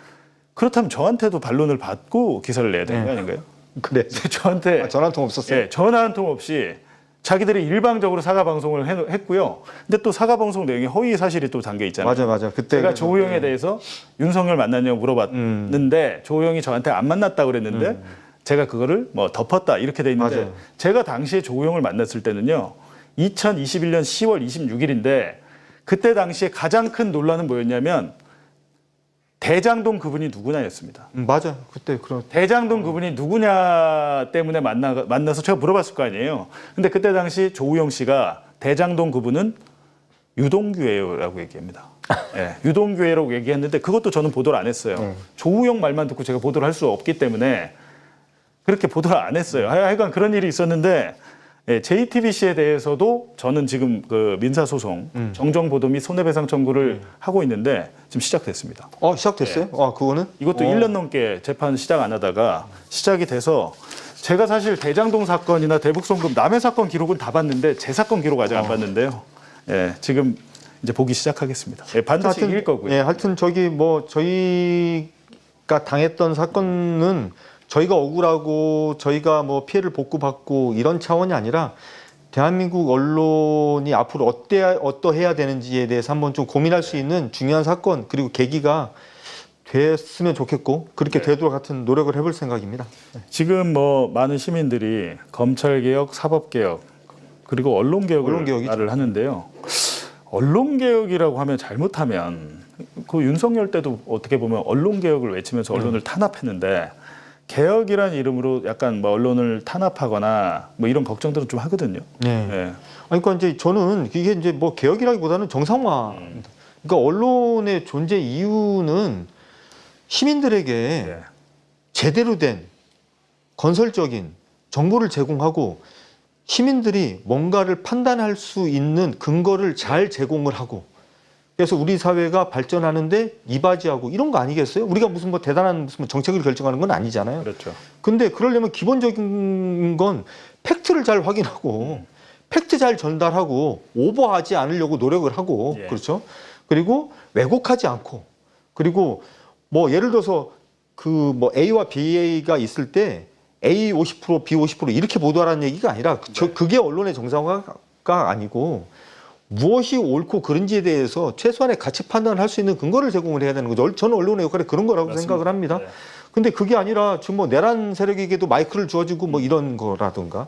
그렇다면 저한테도 반론을 받고 기사를 내야 되는 거 아닌가요? 그래. 저한테 전화 한 통 없었어요. 전화 한 통 없이 자기들이 일방적으로 사과 방송을 했고요. 근데 또 사과 방송 내용에 허위 사실이 또 담겨 있잖아요. 맞아. 그때 제가 조우영에 대해서 윤석열 만났냐고 물어봤는데 조우영이 저한테 안 만났다고 그랬는데 제가 그거를 뭐 덮었다 이렇게 돼 있는데 맞아요. 제가 당시에 조우영을 만났을 때는요. 2021년 10월 26일인데 그때 당시에 가장 큰 논란은 뭐였냐면 대장동 그분이 누구냐였습니다. 맞아. 그때 그런 대장동 그분이 누구냐 때문에 만나서 제가 물어봤을 거 아니에요. 근데 그때 당시 조우영 씨가 대장동 그분은 유동규예요라고 얘기합니다. 유동규라고 얘기했는데 그것도 저는 보도를 안 했어요. 조우영 말만 듣고 제가 보도를 할 수 없기 때문에 그렇게 보도를 안 했어요. 하여간 그런 일이 있었는데 예, JTBC에 대해서도 저는 지금 그 민사소송, 정정보도 및 손해배상 청구를 하고 있는데 지금 시작됐습니다. 시작됐어요? 그거는? 이것도 1년 넘게 재판 시작 안 하다가 시작이 돼서 제가 사실 대장동 사건이나 대북송금 남의 사건 기록은 다 봤는데 제 사건 기록 아직 안 봤는데요. 예, 지금 이제 보기 시작하겠습니다. 예, 반드시 이길 거고요. 예, 하여튼 저희가 당했던 사건은 저희가 억울하고 저희가 뭐 피해를 복구받고 이런 차원이 아니라 대한민국 언론이 앞으로 어떠해야 되는지에 대해서 한번 좀 고민할 수 있는 중요한 사건 그리고 계기가 됐으면 좋겠고 그렇게 되도록 같은 노력을 해볼 생각입니다. 지금 뭐 많은 시민들이 검찰개혁, 사법개혁 그리고 언론개혁을 말을 하는데요. 언론개혁이라고 하면 잘못하면 그 윤석열 때도 어떻게 보면 언론개혁을 외치면서 언론을 탄압했는데 개혁이란 이름으로 약간 뭐 언론을 탄압하거나 뭐 이런 걱정들은 좀 하거든요. 네. 네. 그러니까 이제 저는 이게 이제 뭐 개혁이라기보다는 정상화. 그러니까 언론의 존재 이유는 시민들에게 네. 제대로 된 건설적인 정보를 제공하고 시민들이 뭔가를 판단할 수 있는 근거를 잘 제공을 하고 그래서 우리 사회가 발전하는데 이바지하고 이런 거 아니겠어요? 우리가 무슨 뭐 대단한 무슨 정책을 결정하는 건 아니잖아요. 그렇죠. 근데 그러려면 기본적인 건 팩트를 잘 확인하고 팩트 잘 전달하고 오버하지 않으려고 노력을 하고 예. 그렇죠. 그리고 왜곡하지 않고 그리고 뭐 예를 들어서 그 뭐 A와 BA가 있을 때 A 50% B 50% 이렇게 보도하라는 얘기가 아니라 그게 언론의 정상화가 아니고 무엇이 옳고 그른지에 대해서 최소한의 가치 판단을 할 수 있는 근거를 제공을 해야 되는 거죠. 저는 언론의 역할이 그런 거라고 맞습니다. 생각을 합니다. 네. 근데 그게 아니라 지금 뭐 내란 세력에게도 마이크를 주어주고 뭐 이런 거라든가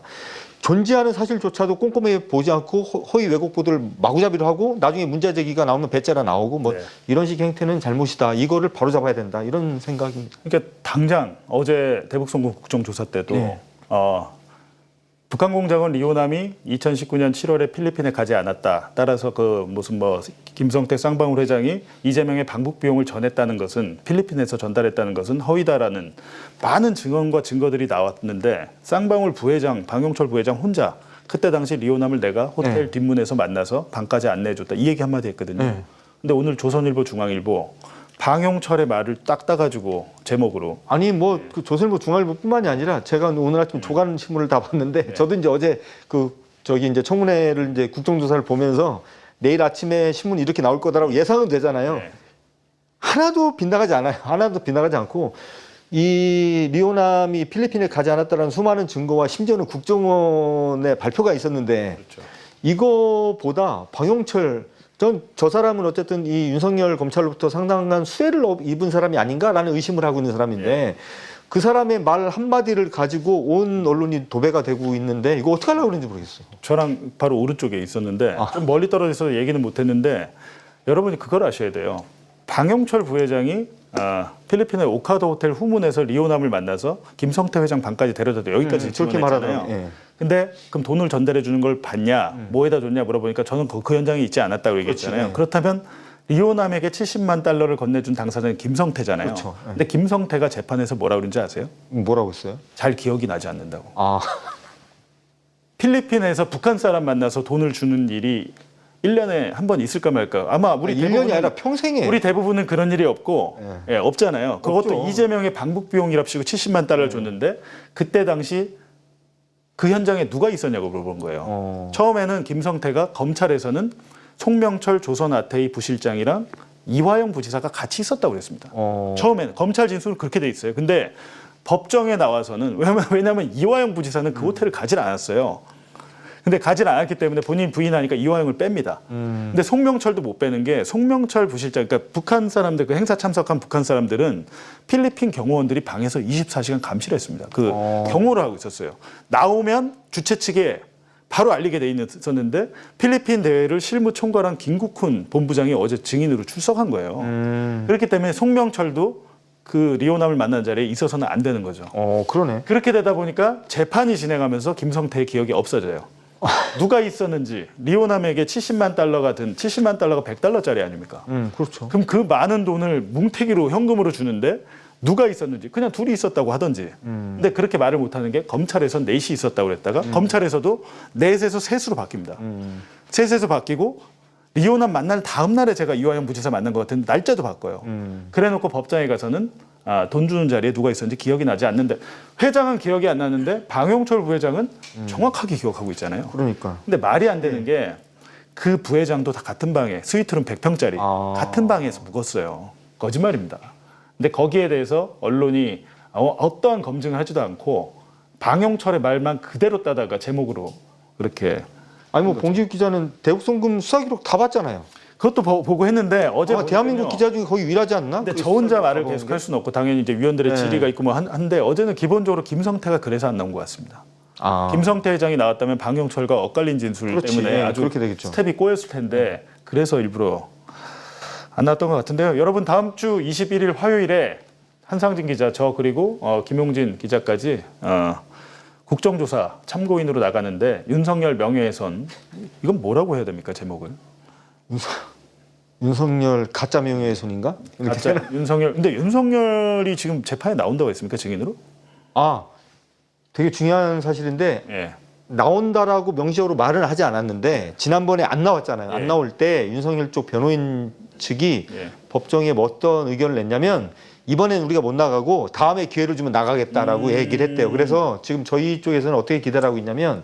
존재하는 사실조차도 꼼꼼히 보지 않고 허위 왜곡 보도를 마구잡이로 하고 나중에 문제 제기가 나오면 배째라 나오고 뭐 네. 이런 식의 행태는 잘못이다. 이거를 바로잡아야 된다. 이런 생각입니다. 그러니까 당장 어제 대북송금 국정조사 때도 네. 북한 공작원 리오남이 2019년 7월에 필리핀에 가지 않았다. 따라서 그 무슨 뭐 김성태 쌍방울 회장이 이재명의 방북 비용을 전했다는 것은 필리핀에서 전달했다는 것은 허위다라는 많은 증언과 증거들이 나왔는데 쌍방울 부회장, 방용철 부회장 혼자 그때 당시 리오남을 내가 호텔 네. 뒷문에서 만나서 방까지 안내해줬다. 이 얘기 한마디 했거든요. 네. 근데 오늘 조선일보, 중앙일보 방용철의 말을 딱 따가지고 제목으로 아니 뭐 그 조선일보 중앙일보뿐만이 아니라 제가 오늘 아침 조간 신문을 다 봤는데 저도 이제 어제 이제 청문회를 이제 국정조사를 보면서 내일 아침에 신문 이렇게 나올 거다라고 예상은 되잖아요. 네. 하나도 빗나가지 않아요. 하나도 빗나가지 않고 이 리오남이 필리핀에 가지 않았다는 수많은 증거와 심지어는 국정원의 발표가 있었는데 그렇죠. 이거보다 방용철 저 사람은 어쨌든 이 윤석열 검찰로부터 상당한 수혜를 입은 사람이 아닌가라는 의심을 하고 있는 사람인데 그 사람의 말 한마디를 가지고 온 언론이 도배가 되고 있는데 이거 어떻게 하려고 그러는지 모르겠어요. 저랑 바로 오른쪽에 있었는데 좀 멀리 떨어져서 얘기는 못했는데 여러분이 그걸 아셔야 돼요. 방용철 부회장이 필리핀의 오카도 호텔 후문에서 리오남을 만나서 김성태 회장 방까지 데려다도 여기까지 저렇게 증언했잖아요. 말하더니, 예. 근데 그럼 돈을 전달해 주는 걸 봤냐, 뭐에다 줬냐 물어보니까 저는 그 현장에 있지 않았다고 얘기했잖아요. 그렇지, 네. 그렇다면 리오남에게 70만 달러를 건네준 당사자는 김성태잖아요. 그렇죠. 네. 근데 김성태가 재판에서 뭐라 그런지 아세요? 뭐라고 했어요? 잘 기억이 나지 않는다고. 아, 필리핀에서 북한 사람 만나서 돈을 주는 일이 1년에 한 번 있을까 말까. 아마 우리 1년이 아니라 평생에. 우리 대부분은 그런 일이 없고 예, 없잖아요. 그것도 없죠. 이재명의 방북 비용이랍시고 70만 달러를 줬는데 그때 당시 그 현장에 누가 있었냐고 물어본 거예요. 처음에는 김성태가 검찰에서는 송명철 조선아태이 부실장이랑 이화영 부지사가 같이 있었다고 그랬습니다. 처음에는 검찰 진술은 그렇게 돼 있어요. 근데 법정에 나와서는 왜냐하면 이화영 부지사는 그 호텔을 가질 않았어요. 근데 가질 않았기 때문에 본인 부인하니까 이화영을 뺍니다. 근데 송명철도 못 빼는 게 송명철 부실장, 그러니까 북한 사람들, 그 행사 참석한 북한 사람들은 필리핀 경호원들이 방에서 24시간 감시를 했습니다. 그 경호를 하고 있었어요. 나오면 주최 측에 바로 알리게 돼 있었는데 필리핀 대회를 실무 총괄한 김국훈 본부장이 어제 증인으로 출석한 거예요. 그렇기 때문에 송명철도 그 리오남을 만난 자리에 있어서는 안 되는 거죠. 그러네. 그렇게 되다 보니까 재판이 진행하면서 김성태의 기억이 없어져요. 누가 있었는지 리오남에게 70만 달러가 든 70만 달러가 100달러짜리 아닙니까? 그렇죠. 그럼 그 많은 돈을 뭉태기로 현금으로 주는데 누가 있었는지 그냥 둘이 있었다고 하던지. 근데 그렇게 말을 못하는 게 검찰에선 넷이 있었다고 그랬다가 검찰에서도 넷에서 셋으로 바뀝니다. 셋에서 바뀌고 이혼한 만날 다음 날에 제가 이화영 부지사 만난 것 같은데 날짜도 바꿔요. 그래놓고 법정에 가서는 돈 주는 자리에 누가 있었는지 기억이 나지 않는데 회장은 기억이 안 나는데 방용철 부회장은 정확하게 기억하고 있잖아요. 그러니까. 근데 말이 안 되는 게 그 부회장도 다 같은 방에 스위트룸 100평짜리 같은 방에서 묵었어요. 거짓말입니다. 근데 거기에 대해서 언론이 어떠한 검증을 하지도 않고 방용철의 말만 그대로 따다가 제목으로 그렇게 아니 뭐 봉지욱 기자는 대북송금 수사 기록 다 봤잖아요. 그것도 보고 했는데 어제 대한민국 기자 중에 거의 유일하지 않나? 근데 저 혼자 말을 계속 할 수는 없고 당연히 이제 위원들의 질의가 있고 뭐 한데 어제는 기본적으로 김성태가 그래서 안 나온 것 같습니다. 김성태 회장이 나왔다면 방용철과 엇갈린 진술 그렇지. 때문에 아주 그렇게 되겠죠. 스텝이 꼬였을 텐데 그래서 일부러 안 나왔던 것 같은데요. 여러분 다음 주 21일 화요일에 한상진 기자, 저 그리고 김용진 기자까지 국정조사 참고인으로 나가는데 윤석열 명예훼손 이건 뭐라고 해야 됩니까 제목을? 윤석열 가짜 명예훼손인가? 가짜 윤석열. 근데 윤석열이 지금 재판에 나온다고 했습니까 증인으로? 되게 중요한 사실인데 예. 나온다라고 명시적으로 말을 하지 않았는데 지난번에 안 나왔잖아요. 예. 안 나올 때 윤석열 쪽 변호인 측이 예. 법정에 뭐 어떤 의견을 냈냐면 이번엔 우리가 못 나가고 다음에 기회를 주면 나가겠다라고 얘기를 했대요. 그래서 지금 저희 쪽에서는 어떻게 기대하고 있냐면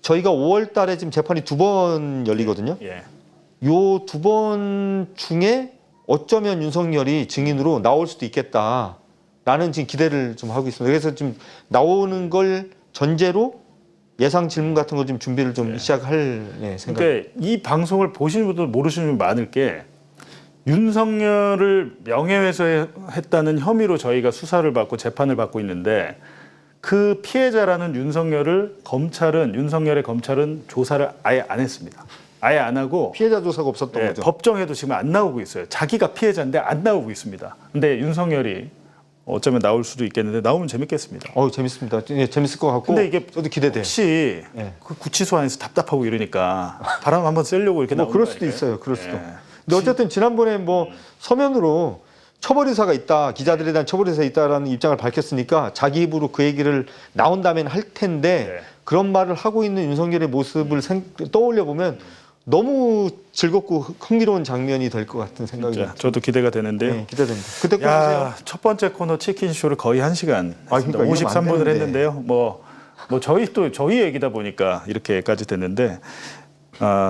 저희가 5월 달에 지금 재판이 2번 열리거든요. 예. 요 2번 중에 어쩌면 윤석열이 증인으로 나올 수도 있겠다라는 지금 기대를 좀 하고 있습니다. 그래서 지금 나오는 걸 전제로 예상 질문 같은 거 좀 준비를 좀 시작할 생각. 그러니까 이 방송을 보시는 분들 모르시는 분 많을 게 윤석열을 명예훼손했다는 혐의로 저희가 수사를 받고 재판을 받고 있는데 그 피해자라는 윤석열을 윤석열의 검찰은 조사를 아예 안 했습니다. 아예 안 하고 피해자 조사가 없었던 거죠. 법정에도 지금 안 나오고 있어요. 자기가 피해자인데 안 나오고 있습니다. 근데 윤석열이 어쩌면 나올 수도 있겠는데 나오면 재밌겠습니다. 재밌습니다. 예, 재밌을 것 같고. 근데 이게 저도 기대돼. 혹시 그 구치소 안에서 답답하고 이러니까 바람 한번 쐬려고 이렇게 나오는 그럴 거 수도 아닐까요? 있어요. 그럴 수도. 근데 어쨌든 지난번에 뭐 서면으로 처벌 의사가 있다, 기자들에 대한 처벌 의사가 있다라는 입장을 밝혔으니까 자기 입으로 그 얘기를 나온다면 할 텐데 그런 말을 하고 있는 윤석열의 모습을 떠올려 보면 너무 즐겁고 흥미로운 장면이 될 것 같은 생각이 듭니다. 저도 기대가 되는데요. 네, 기대됩니다. 그때 꼭 보세요. 첫 번째 코너 치킨쇼를 거의 1시간 그러니까 이러면 안 53분을 되는데. 했는데요. 뭐 저희 얘기다 보니까 이렇게까지 됐는데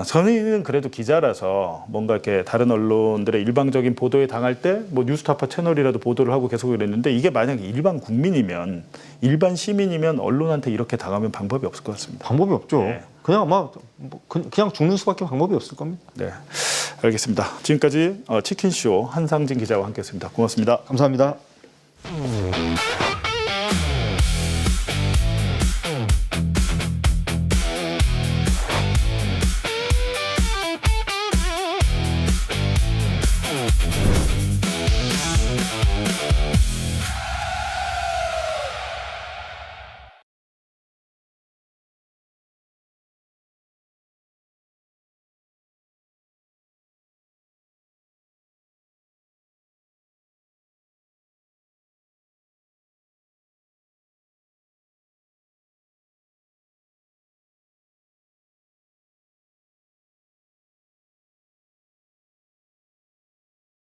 저희는 그래도 기자라서 뭔가 이렇게 다른 언론들의 일방적인 보도에 당할 때 뭐 뉴스타파 채널이라도 보도를 하고 계속 이랬는데 이게 만약에 일반 국민이면 일반 시민이면 언론한테 이렇게 당하면 방법이 없을 것 같습니다. 방법이 없죠. 네. 그냥 아마 그냥 죽는 수밖에 방법이 없을 겁니다. 네, 알겠습니다. 지금까지 치킨쇼 한상진 기자와 함께했습니다. 고맙습니다. 감사합니다.